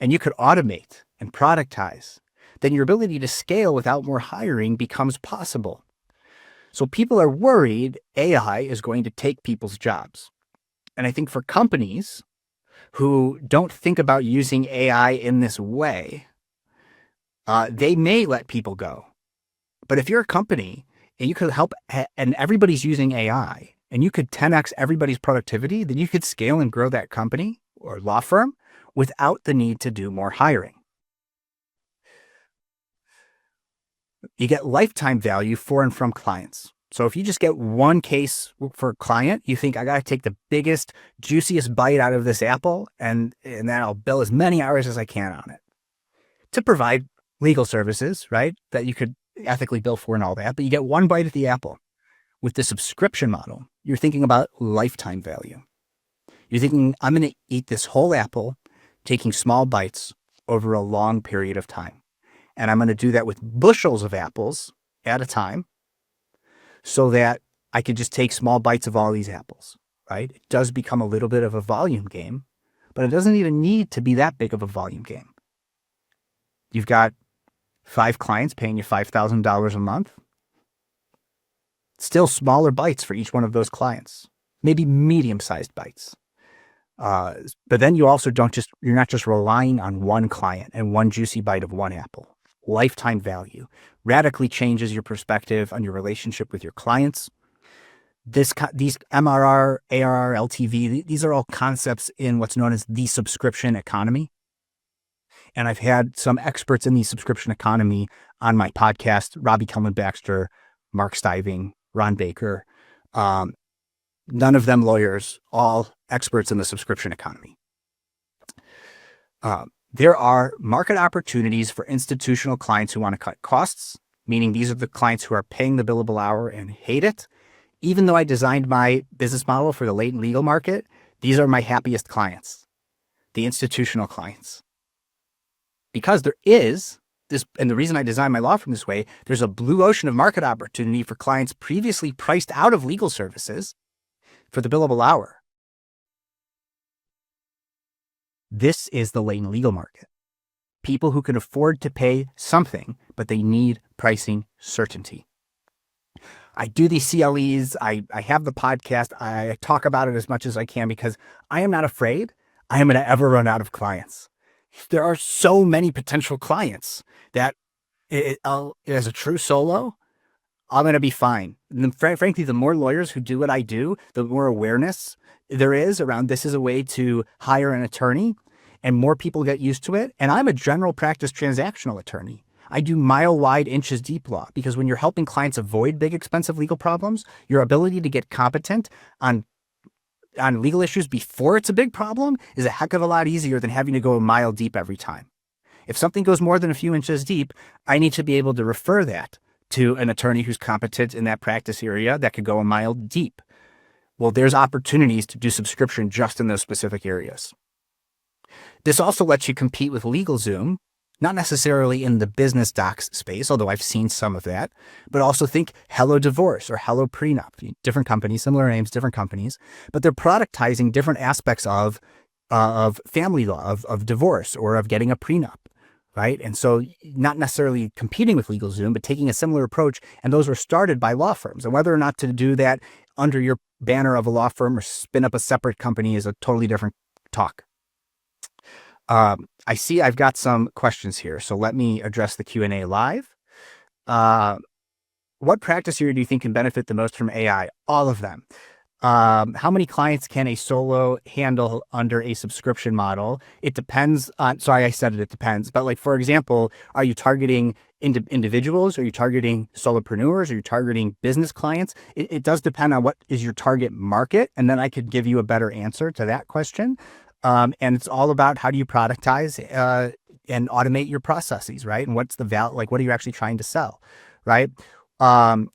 and you could automate and productize, then your ability to scale without more hiring becomes possible. So people are worried AI is going to take people's jobs. And I think for companies who don't think about using AI in this way, they may let people go. But if you're a company and you could help and everybody's using AI and you could 10x everybody's productivity, then you could scale and grow that company or law firm without the need to do more hiring. You get lifetime value for and from clients. So if you just get one case for a client, you think, I got to take the biggest, juiciest bite out of this apple, and then I'll bill as many hours as I can on it to provide legal services, right, that you could ethically bill for and all that. But you get one bite at the apple. With the subscription model, you're thinking about lifetime value. You're thinking, I'm going to eat this whole apple, taking small bites over a long period of time. And I'm going to do that with bushels of apples at a time so that I could just take small bites of all these apples, right? It does become a little bit of a volume game, but it doesn't even need to be that big of a volume game. You've got 5 clients paying you $5,000 a month. Still smaller bites for each one of those clients, maybe medium-sized bites. But then you also you're not just relying on one client and one juicy bite of one apple. Lifetime value radically changes your perspective on your relationship with your clients. These MRR, ARR, LTV, these are all concepts in what's known as the subscription economy. And I've had some experts in the subscription economy on my podcast, Robbie Kellman-Baxter, Mark Stiving, Ron Baker, none of them lawyers, all experts in the subscription economy. There are market opportunities for institutional clients who want to cut costs, meaning these are the clients who are paying the billable hour and hate it. Even though I designed my business model for the latent legal market, these are my happiest clients, the institutional clients. Because there is this, and the reason I designed my law firm this way, there's a blue ocean of market opportunity for clients previously priced out of legal services for the billable hour. This is the latent legal market. People who can afford to pay something, but they need pricing certainty. I do these CLEs. I have the podcast. I talk about it as much as I can because I am not afraid I am going to ever run out of clients. There are so many potential clients that as a true solo, I'm going to be fine. And frankly, the more lawyers who do what I do, the more awareness there is around this is a way to hire an attorney, and more people get used to it. And I'm a general practice transactional attorney. I do mile wide, inches deep law because when you're helping clients avoid big, expensive legal problems, your ability to get competent on legal issues before it's a big problem is a heck of a lot easier than having to go a mile deep every time. If something goes more than a few inches deep, I need to be able to refer that to an attorney who's competent in that practice area that could go a mile deep. Well, there's opportunities to do subscription just in those specific areas. This also lets you compete with LegalZoom, not necessarily in the business docs space, although I've seen some of that, but also think Hello Divorce or Hello Prenup, different companies, similar names, different companies, but they're productizing different aspects of family law, of divorce, or of getting a prenup, right? And so not necessarily competing with LegalZoom, but taking a similar approach, and those were started by law firms. And whether or not to do that under your banner of a law firm or spin up a separate company is a totally different talk. I see I've got some questions here, so let me address the Q&A live. What practice area do you think can benefit the most from AI? All of them. How many clients can a solo handle under a subscription model? It depends on, sorry, I said it depends, but like, for example, are you targeting individuals? Are you targeting solopreneurs? Are you targeting business clients? It does depend on what is your target market. And then I could give you a better answer to that question. And it's all about how do you productize and automate your processes, right? And what's the value, like, what are you actually trying to sell, right? Um,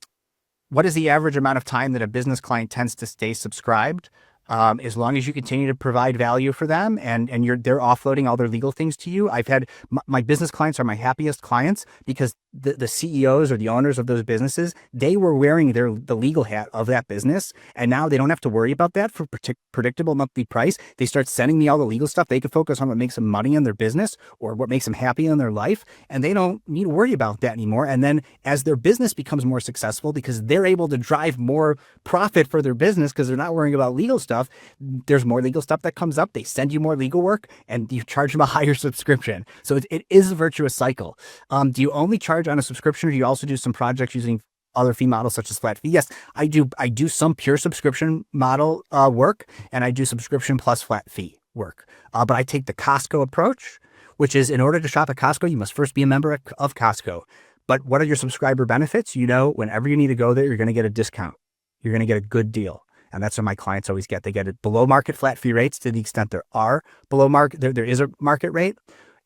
what is the average amount of time that a business client tends to stay subscribed? As long as you continue to provide value for them and they're offloading all their legal things to you. I've had my business clients are my happiest clients because the CEOs or the owners of those businesses, they were wearing the legal hat of that business. And now they don't have to worry about that for predictable monthly price. They start sending me all the legal stuff. They can focus on what makes them money in their business or what makes them happy in their life. And they don't need to worry about that anymore. And then as their business becomes more successful because they're able to drive more profit for their business because they're not worrying about legal stuff, there's more legal stuff that comes up. They send you more legal work and you charge them a higher subscription. So it is a virtuous cycle. Do you only charge on a subscription or do you also do some projects using other fee models such as flat fee? Yes, I do. I do some pure subscription model work and I do subscription plus flat fee work. But I take the Costco approach, which is in order to shop at Costco, you must first be a member of Costco. But what are your subscriber benefits? You know, whenever you need to go there, you're going to get a discount. You're going to get a good deal. And that's what my clients always get. They get it below market flat fee rates to the extent there are below market. There is a market rate,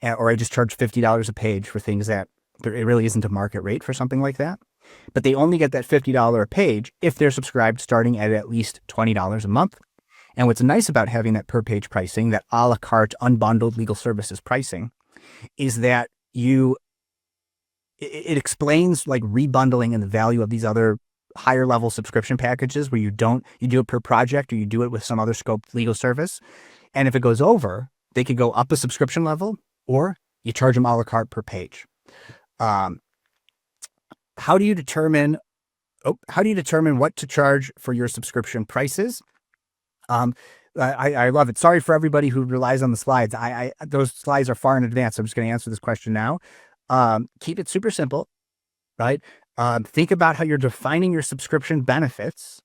or I just charge $50 a page for things that it really isn't a market rate for something like that. But they only get that $50 a page if they're subscribed starting at least $20 a month. And what's nice about having that per page pricing, that a la carte unbundled legal services pricing, is that it explains like rebundling and the value of these other higher level subscription packages where you do it per project or you do it with some other scope legal service. And if it goes over, they could go up a subscription level or you charge them a la carte per page. How do you determine what to charge for your subscription prices? I love it. Sorry for everybody who relies on the slides. Those slides are far in advance. I'm just going to answer this question now. Keep it super simple, right? Think about how you're defining your subscription benefits.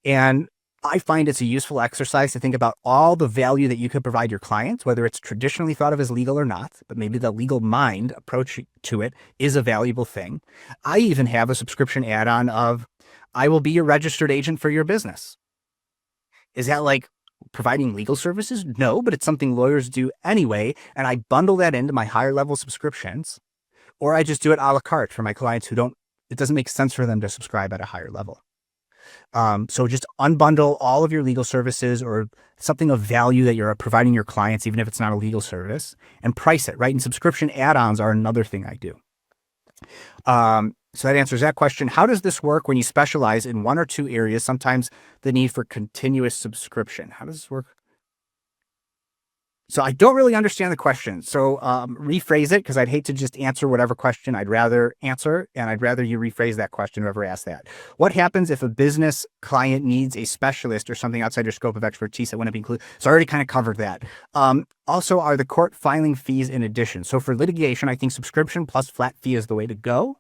And I find it's a useful exercise to think about all the value that you could provide your clients, whether it's traditionally thought of as legal or not, but maybe the legal mind approach to it is a valuable thing. I even have a subscription add-on of, I will be your registered agent for your business. Is that like providing legal services? No, but it's something lawyers do anyway. And I bundle that into my higher level subscriptions, or I just do it a la carte for my clients it doesn't make sense for them to subscribe at a higher level. So just unbundle all of your legal services or something of value that you're providing your clients, even if it's not a legal service, and price it, right? And subscription add-ons are another thing I do. So that answers that question. How does this work when you specialize in one or two areas? Sometimes the need for continuous subscription. How does this work? So I don't really understand the question. So rephrase it, because I'd hate to just answer whatever question I'd rather answer, and I'd rather you rephrase that question, whoever asked that. What happens if a business client needs a specialist or something outside your scope of expertise that wouldn't be included? So I already kind of covered that. Also, are the court filing fees in addition? So for litigation, I think subscription plus flat fee is the way to go,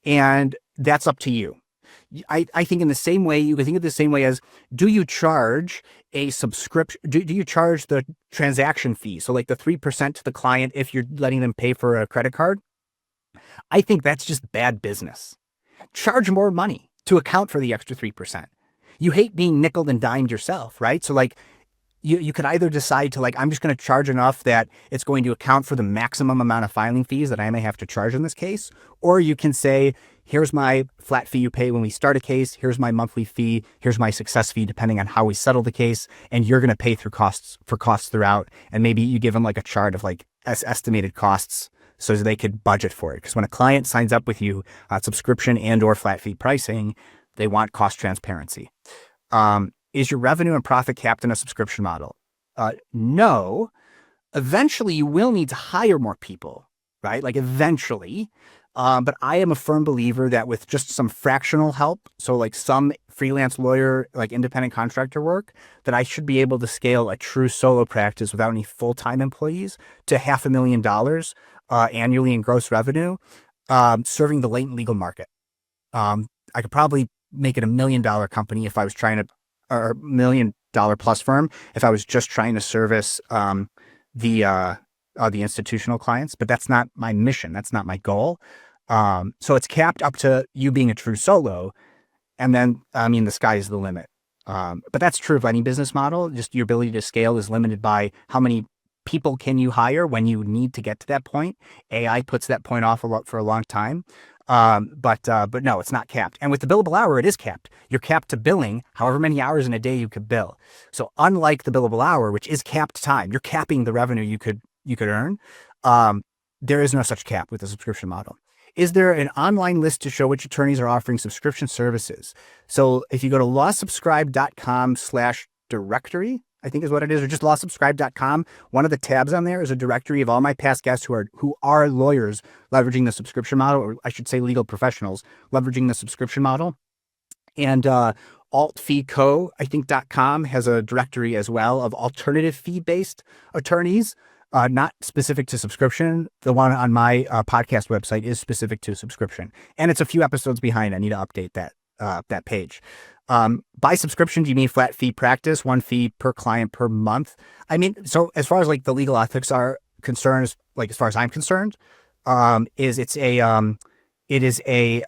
and that's up to you. I think in the same way, you can think of the same way as, do you charge a subscription? Do you charge the transaction fee? So like the 3% to the client if you're letting them pay for a credit card? I think that's just bad business. Charge more money to account for the extra 3%. You hate being nickeled and dimed yourself, right? So like you could either decide to I'm just going to charge enough that it's going to account for the maximum amount of filing fees that I may have to charge in this case. Or you can say, here's my flat fee you pay when we start a case. Here's my monthly fee. Here's my success fee, depending on how we settle the case. And you're going to pay through costs throughout. And maybe you give them a chart of estimated costs so they could budget for it. Because when a client signs up with you, subscription and or flat fee pricing, they want cost transparency. Is your revenue and profit capped in a subscription model? No. Eventually, you will need to hire more people, right? Eventually. But I am a firm believer that with just some fractional help, so some freelance lawyer, independent contractor work, that I should be able to scale a true solo practice without any full-time employees to $500,000 annually in gross revenue. serving the latent legal market. I could probably make it $1 million company if I was trying to, or $1 million plus firm if I was just trying to service the institutional clients. But that's not my mission. That's not my goal. So it's capped up to you being a true solo. And then, I mean, the sky is the limit. But that's true of any business model. Just your ability to scale is limited by how many people can you hire when you need to get to that point. AI puts that point off for a long time. But no, it's not capped. And with the billable hour, it is capped. You're capped to billing however many hours in a day you could bill. So unlike the billable hour, which is capped time, you're capping the revenue you could earn. There is no such cap with the subscription model. Is there an online list to show which attorneys are offering subscription services? So if you go to lawsubscribe.com/directory, I think is what it is, or just lawsubscribe.com, one of the tabs on there is a directory of all my past guests who are lawyers leveraging the subscription model, or I should say legal professionals leveraging the subscription model. And altfeeco, I think .com has a directory as well of alternative fee-based attorneys. Not specific to subscription. The one on my podcast website is specific to subscription, and it's a few episodes behind. I need to update that page. By subscription, do you mean flat fee practice, one fee per client per month? I mean, so as far as like the legal ethics are concerned, like as far as I'm concerned, it is a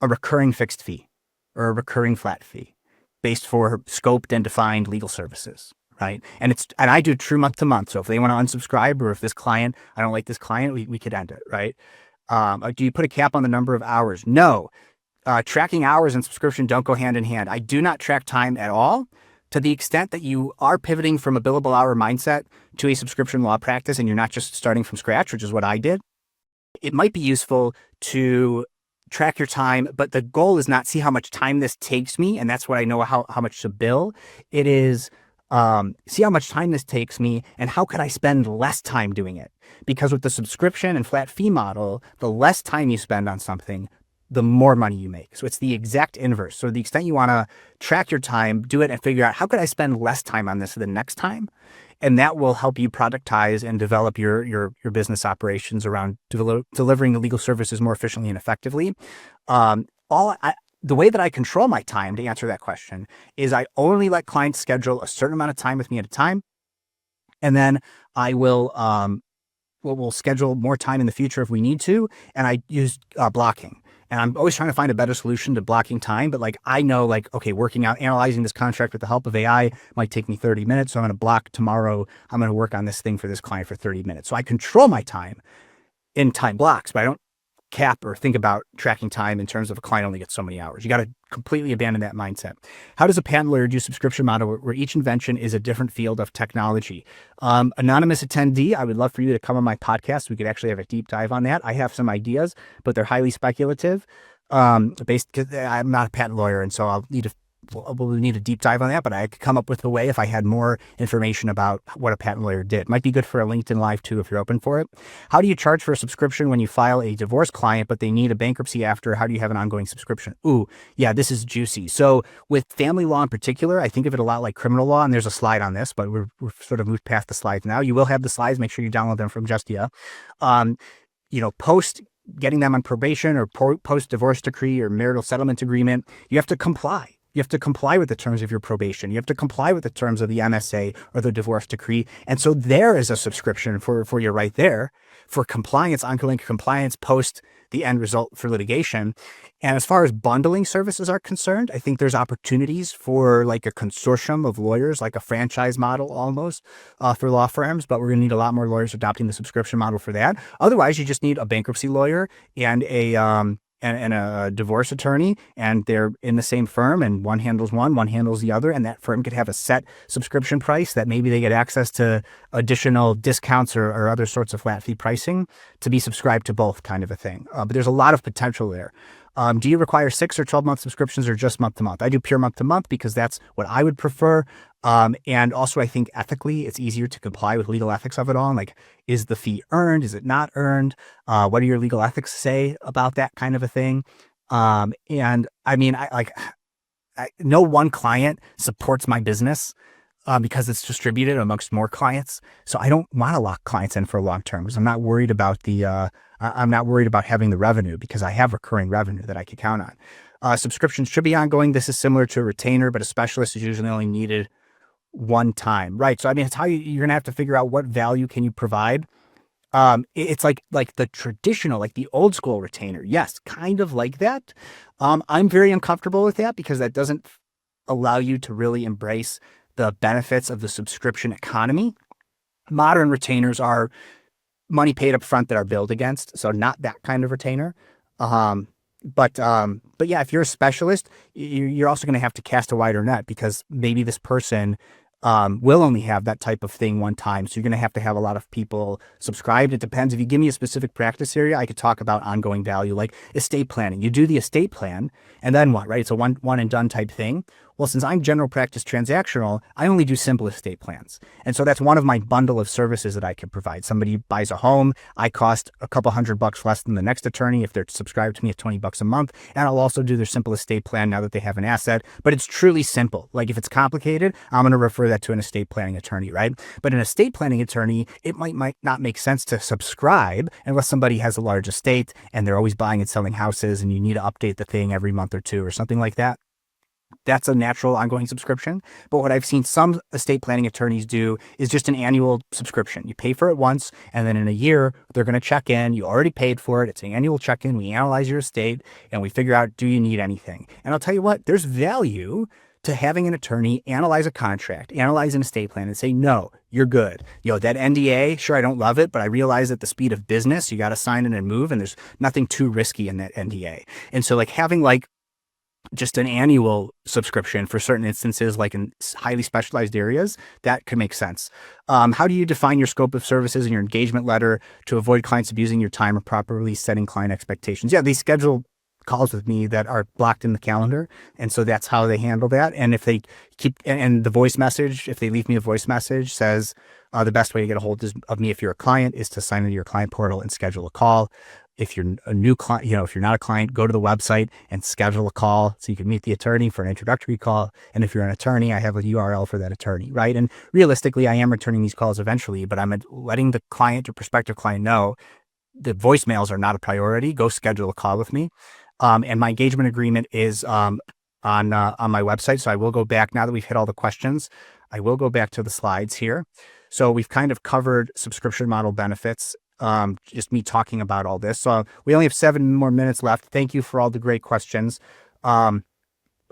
recurring fixed fee or a recurring flat fee based for scoped and defined legal services. Right. And I do true month to month. So if they want to unsubscribe, or if I don't like this client, we could end it. Right. Do you put a cap on the number of hours? No. Tracking hours and subscription don't go hand in hand. I do not track time at all. To the extent that you are pivoting from a billable hour mindset to a subscription law practice, and you're not just starting from scratch, which is what I did, it might be useful to track your time, but the goal is not see how much time this takes me. And that's what I know how much to bill. It is, see how much time this takes me and how could I spend less time doing it? Because with the subscription and flat fee model, the less time you spend on something, the more money you make. So it's the exact inverse. So to the extent you want to track your time, do it and figure out how could I spend less time on this the next time? And that will help you productize and develop your business operations around delivering the legal services more efficiently and effectively. The way that I control my time, to answer that question, is I only let clients schedule a certain amount of time with me at a time. And then I will we'll schedule more time in the future if we need to. And I use blocking. And I'm always trying to find a better solution to blocking time. But like, I know, like, okay, working out, analyzing this contract with the help of AI might take me 30 minutes. So I'm going to block tomorrow. I'm going to work on this thing for this client for 30 minutes. So I control my time in time blocks, but I don't cap or think about tracking time in terms of a client only gets so many hours. You got to completely abandon that mindset. How does a patent lawyer do subscription model where each invention is a different field of technology? Anonymous attendee, I would love for you to come on my podcast. We could actually have a deep dive on that. I have some ideas, but they're highly speculative. Because I'm not a patent lawyer, and so we'll need a deep dive on that, but I could come up with a way if I had more information about what a patent lawyer did. Might be good for a LinkedIn Live too, if you're open for it. How do you charge for a subscription when you file a divorce client, but they need a bankruptcy after? How do you have an ongoing subscription? Ooh, yeah, this is juicy. So with family law in particular, I think of it a lot like criminal law, and there's a slide on this, but we're sort of moved past the slides now. You will have the slides. Make sure you download them from Justia. Post getting them on probation or post divorce decree or marital settlement agreement, you have to comply. You have to comply with the terms of your probation. You have to comply with the terms of the MSA or the divorce decree. And so there is a subscription for you right there for compliance, ongoing compliance post the end result for litigation. And as far as bundling services are concerned, I think there's opportunities for like a consortium of lawyers, like a franchise model almost for law firms, but we're going to need a lot more lawyers adopting the subscription model for that. Otherwise, you just need a bankruptcy lawyer and a divorce attorney, and they're in the same firm, and one handles one handles the other, and that firm could have a set subscription price that maybe they get access to additional discounts or other sorts of flat fee pricing to be subscribed to both, kind of a thing. But there's a lot of potential there. Do you require 6 or 12-month subscriptions or just month to month? I do pure month to month because that's what I would prefer. And also I think ethically it's easier to comply with legal ethics of it all. Like, is the fee earned? Is it not earned? What do your legal ethics say about that kind of a thing? And I mean, no one client supports my business because it's distributed amongst more clients. So I don't want to lock clients in for long term because I'm not worried about I'm not worried about having the revenue because I have recurring revenue that I can count on. Subscriptions should be ongoing. This is similar to a retainer, but a specialist is usually only needed one time, right? So I mean, it's how you're gonna have to figure out what value can you provide. It's like the traditional, like the old school retainer. Yes, kind of like that. I'm very uncomfortable with that because that doesn't allow you to really embrace the benefits of the subscription economy. Modern retainers are money paid up front that are billed against, so not that kind of retainer. Um, but yeah, if you're a specialist, you're also going to have to cast a wider net because maybe this person will only have that type of thing one time. So you're going to have a lot of people subscribed. It depends. If you give me a specific practice area, I could talk about ongoing value, like estate planning. You do the estate plan and then what, right? It's a one and done type thing. Well, since I'm general practice transactional, I only do simple estate plans. And so that's one of my bundle of services that I can provide. Somebody buys a home, I cost a couple $100 less than the next attorney if they're subscribed to me at $20 a month. And I'll also do their simple estate plan now that they have an asset. But it's truly simple. Like if it's complicated, I'm going to refer that to an estate planning attorney, right? But an estate planning attorney, it might not make sense to subscribe unless somebody has a large estate and they're always buying and selling houses and you need to update the thing every month or two or something like that. That's a natural ongoing subscription. But what I've seen some estate planning attorneys do is just an annual subscription. You pay for it once, and then in a year, they're going to check in. You already paid for it. It's an annual check-in. We analyze your estate, and we figure out, do you need anything? And I'll tell you what, there's value to having an attorney analyze a contract, analyze an estate plan, and say, no, you're good. That NDA, sure, I don't love it, but I realize at the speed of business, you got to sign it and move, and there's nothing too risky in that NDA. And so having just an annual subscription for certain instances, like in highly specialized areas, that could make sense. How do you define your scope of services in your engagement letter to avoid clients abusing your time or properly setting client expectations? Yeah, they schedule calls with me that are blocked in the calendar. And so that's how they handle that. And if they and the voice message, if they leave me a voice message says, the best way to get a hold of me if you're a client is to sign into your client portal and schedule a call. If you're a new client, if you're not a client, go to the website and schedule a call so you can meet the attorney for an introductory call. And if you're an attorney, I have a URL for that attorney, right? And realistically, I am returning these calls eventually, but I'm letting the client or prospective client know the voicemails are not a priority. Go schedule a call with me. And my engagement agreement is on my website. So I will go back now that we've hit all the questions. I will go back to the slides here. So we've kind of covered subscription model benefits. Just me talking about all this. So we only have 7 more minutes left. Thank you for all the great questions. I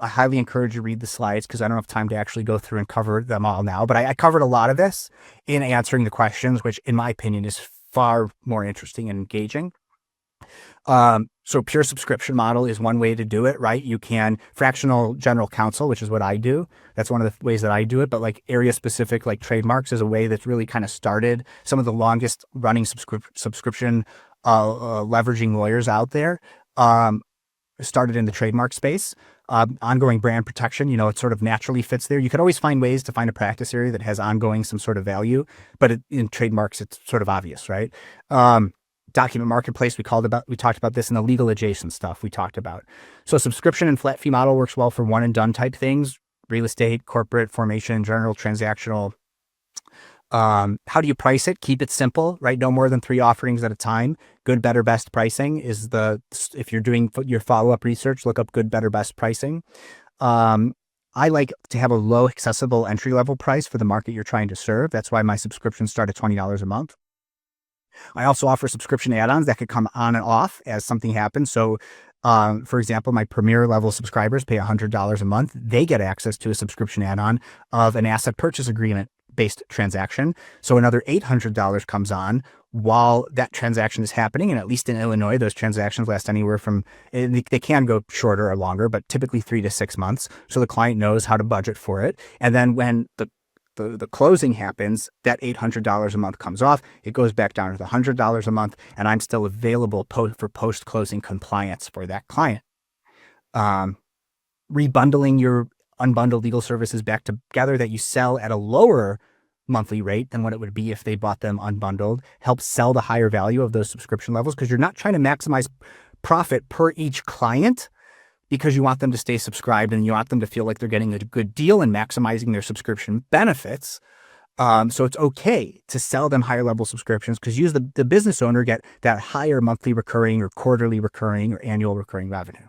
highly encourage you to read the slides because I don't have time to actually go through and cover them all now, but I covered a lot of this in answering the questions, which in my opinion is far more interesting and engaging. So pure subscription model is one way to do it, right? You can fractional general counsel, which is what I do. That's one of the ways that I do it. But area specific, like trademarks, is a way that's really kind of started some of the longest running subscription leveraging lawyers out there. Started in the trademark space. Ongoing brand protection, it sort of naturally fits there. You could always find ways to find a practice area that has ongoing some sort of value, but in trademarks, it's sort of obvious, right? Document marketplace, we talked about this in the legal adjacent stuff we talked about. So subscription and flat fee model works well for one and done type things, real estate, corporate, formation, general, transactional. How do you price it? Keep it simple, right? No more than 3 offerings at a time. Good, better, best pricing is if you're doing your follow-up research, look up good, better, best pricing. I like to have a low accessible entry-level price for the market you're trying to serve. That's why my subscriptions start at $20 a month. I also offer subscription add-ons that could come on and off as something happens. So, for example, my premier level subscribers pay $100 a month. They get access to a subscription add-on of an asset purchase agreement based transaction. So another $800 comes on while that transaction is happening. And at least in Illinois, those transactions last anywhere from, they can go shorter or longer, but typically 3 to 6 months. So the client knows how to budget for it. And then when the closing happens, that $800 a month comes off. It goes back down to the $100 a month, and I'm still available for post-closing compliance for that client. Rebundling your unbundled legal services back together that you sell at a lower monthly rate than what it would be if they bought them unbundled helps sell the higher value of those subscription levels because you're not trying to maximize profit per each client, because you want them to stay subscribed and you want them to feel like they're getting a good deal and maximizing their subscription benefits. So it's okay to sell them higher level subscriptions because you as the business owner get that higher monthly recurring or quarterly recurring or annual recurring revenue.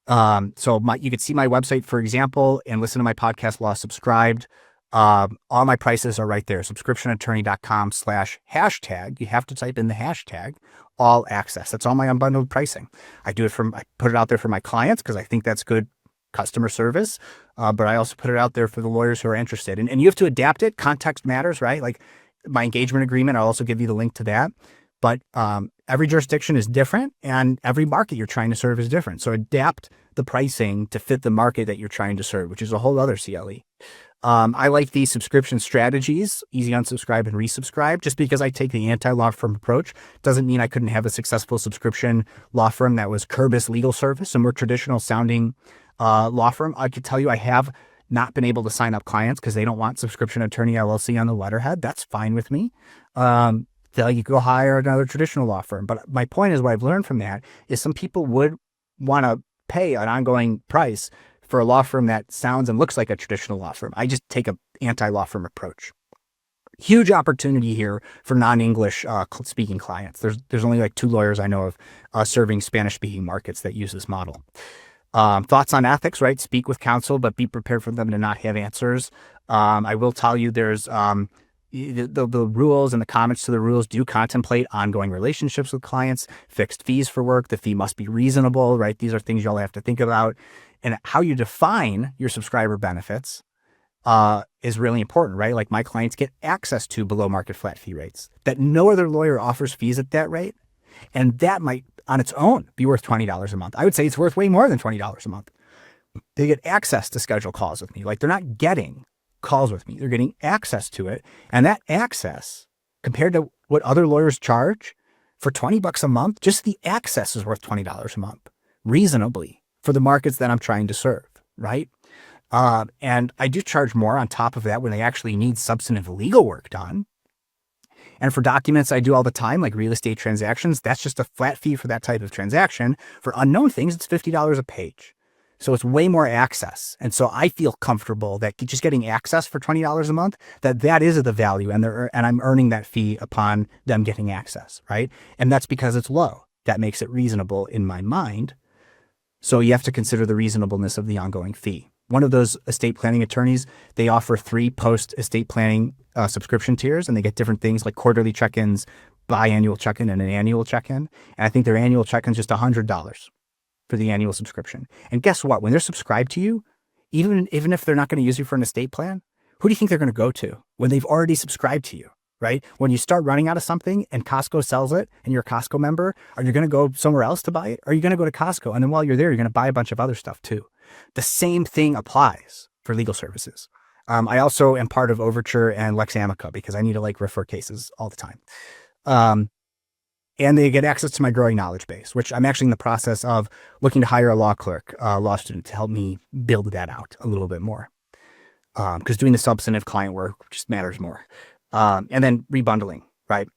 So you could see my website, for example, and listen to my podcast while subscribed. All my prices are right there. subscriptionattorney.com/hashtag. You have to type in the hashtag all access. That's all my unbundled pricing. I put it out there for my clients because I think that's good customer service. But I also put it out there for the lawyers who are interested, and you have to adapt it. Context matters, right? Like my engagement agreement, I'll also give you the link to that. But every jurisdiction is different and every market you're trying to serve is different. So adapt the pricing to fit the market that you're trying to serve, which is a whole other CLE. I like these subscription strategies, easy unsubscribe and resubscribe, just because I take the anti-law firm approach doesn't mean I couldn't have a successful subscription law firm that was Kerbis Legal Service, a more traditional sounding law firm. I could tell you I have not been able to sign up clients because they don't want Subscription Attorney LLC on the letterhead. That's fine with me. You go hire another traditional law firm. But my point is, what I've learned from that is some people would want to pay an ongoing price for a law firm that sounds and looks like a traditional law firm. I just take an anti-law firm approach. Huge opportunity here for non-English speaking clients. There's only like 2 lawyers I know of serving Spanish speaking markets that use this model. Thoughts on ethics, right? Speak with counsel, but be prepared for them to not have answers. I will tell you there's the rules and the comments to the rules do contemplate ongoing relationships with clients, fixed fees for work. The fee must be reasonable, right? These are things you'll have to think about. And how you define your subscriber benefits is really important, right? Like my clients get access to below market flat fee rates that no other lawyer offers fees at that rate. And that might on its own be worth $20 a month. I would say it's worth way more than $20 a month. They get access to schedule calls with me. Like they're not getting calls with me. They're getting access to it. And that access compared to what other lawyers charge for $20 a month, just the access is worth $20 a month reasonably for the markets that I'm trying to serve, right? And I do charge more on top of that when they actually need substantive legal work done. And for documents I do all the time, like real estate transactions, that's just a flat fee for that type of transaction. For unknown things, it's $50 a page. So it's way more access. And so I feel comfortable that just getting access for $20 a month, that is the value and I'm earning that fee upon them getting access, right? And that's because it's low. That makes it reasonable in my mind. So you have to consider the reasonableness of the ongoing fee. One of those estate planning attorneys, they offer 3 post-estate planning subscription tiers, and they get different things like quarterly check-ins, biannual check-in, and an annual check-in. And I think their annual check-in is just $100 for the annual subscription. And guess what? When they're subscribed to you, even if they're not going to use you for an estate plan, who do you think they're going to go to when they've already subscribed to you, right? When you start running out of something and Costco sells it and you're a Costco member, are you going to go somewhere else to buy it? Or are you going to go to Costco? And then while you're there, you're going to buy a bunch of other stuff too. The same thing applies for legal services. I also am part of Overture and Lex Amica because I need to refer cases all the time. And they get access to my growing knowledge base, which I'm actually in the process of looking to hire a law student to help me build that out a little bit more. Because doing the substantive client work just matters more. And then rebundling, right?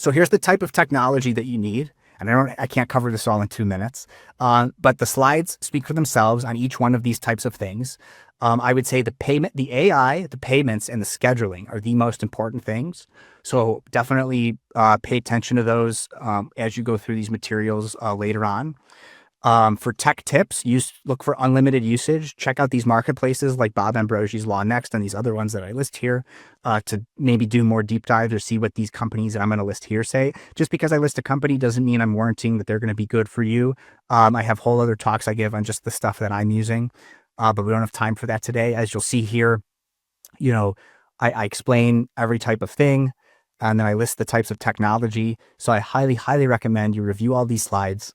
So here's the type of technology that you need. And I can't cover this all in 2 minutes, but the slides speak for themselves on each one of these types of things. I would say the AI, the payments, and the scheduling are the most important things. So definitely pay attention to those as you go through these materials later on. For tech tips, look for unlimited usage. Check out these marketplaces like Bob Ambrosie's Law Next and these other ones that I list here to maybe do more deep dives or see what these companies that I'm going to list here say. Just because I list a company doesn't mean I'm warranting that they're going to be good for you. I have whole other talks I give on just the stuff that I'm using, but we don't have time for that today. As you'll see here, I explain every type of thing and then I list the types of technology. So I highly, highly recommend you review all these slides.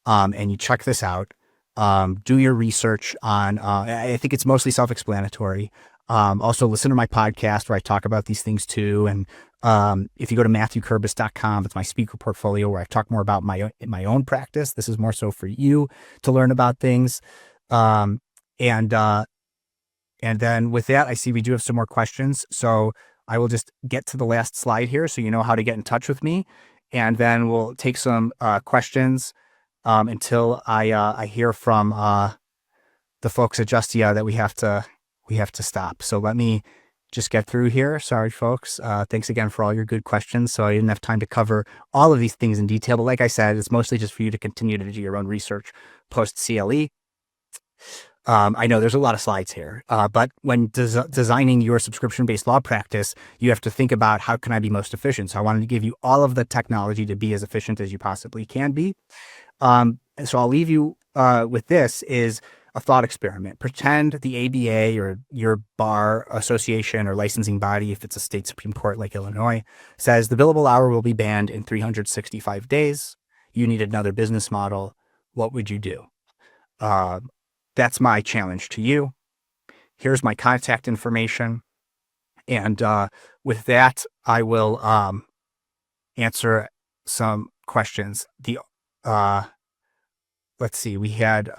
And you check this out, do your research on, I think it's mostly self-explanatory. Also listen to my podcast where I talk about these things too. And if you go to MathewKerbis.com, it's my speaker portfolio where I talk more about my own practice. This is more so for you to learn about things. And then with that, I see we do have some more questions. So I will just get to the last slide here so you know how to get in touch with me. And then we'll take some questions until I hear from the folks at Justia that we have to stop. So let me just get through here. Sorry, folks. Thanks again for all your good questions. So I didn't have time to cover all of these things in detail, but like I said, it's mostly just for you to continue to do your own research post CLE. I know there's a lot of slides here, but when designing your subscription-based law practice, you have to think about how can I be most efficient. So I wanted to give you all of the technology to be as efficient as you possibly can be. So I'll leave you with this is a thought experiment. Pretend the ABA or your bar association or licensing body, if it's a state Supreme Court like Illinois, says the billable hour will be banned in 365 days. You need another business model. What would you do? That's my challenge to you. Here's my contact information. And with that, I will answer some questions. Let's see, we had,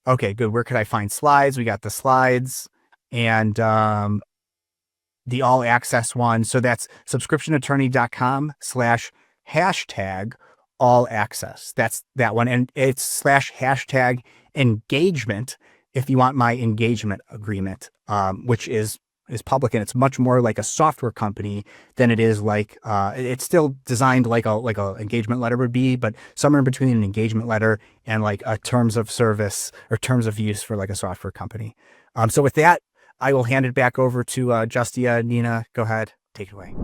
okay, good. Where could I find slides? We got the slides and the all access one. So that's subscriptionattorney.com/# all access. That's that one. And it's /# engagement if you want my engagement agreement, which is public, and it's much more like a software company than it is like it's still designed like a engagement letter would be, but somewhere in between an engagement letter and like a terms of service or terms of use for like a software company. So with that, I will hand it back over to Justia. Nina, go ahead, take it away.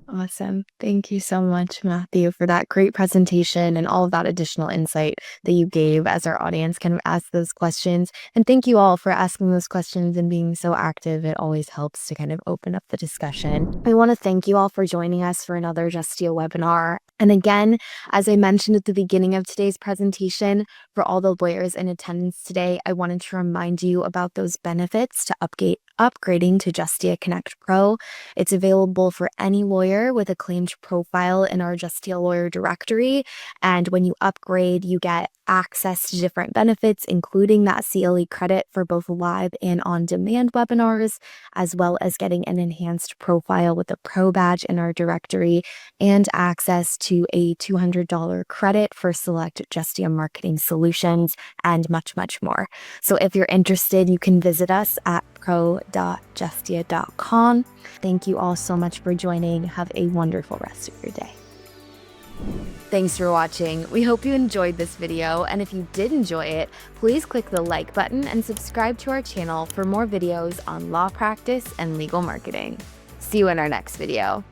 Awesome. Thank you so much, Matthew, for that great presentation and all of that additional insight that you gave as our audience kind of asked those questions. And thank you all for asking those questions and being so active. It always helps to kind of open up the discussion. I want to thank you all for joining us for another Justia webinar. And again, as I mentioned at the beginning of today's presentation, for all the lawyers in attendance today, I wanted to remind you about those benefits to upgrading to Justia Connect Pro. It's available for any lawyer with a claimed profile in our Justia Lawyer directory. And when you upgrade, you get access to different benefits, including that CLE credit for both live and on-demand webinars, as well as getting an enhanced profile with a pro badge in our directory and access to a $200 credit for select Justia marketing solutions and much, much more. So if you're interested, you can visit us at pro.justia.com. Thank you all so much for joining. Have a wonderful rest of your day. Thanks for watching. We hope you enjoyed this video, and if you did enjoy it, please click the like button and subscribe to our channel for more videos on law practice and legal marketing. See you in our next video.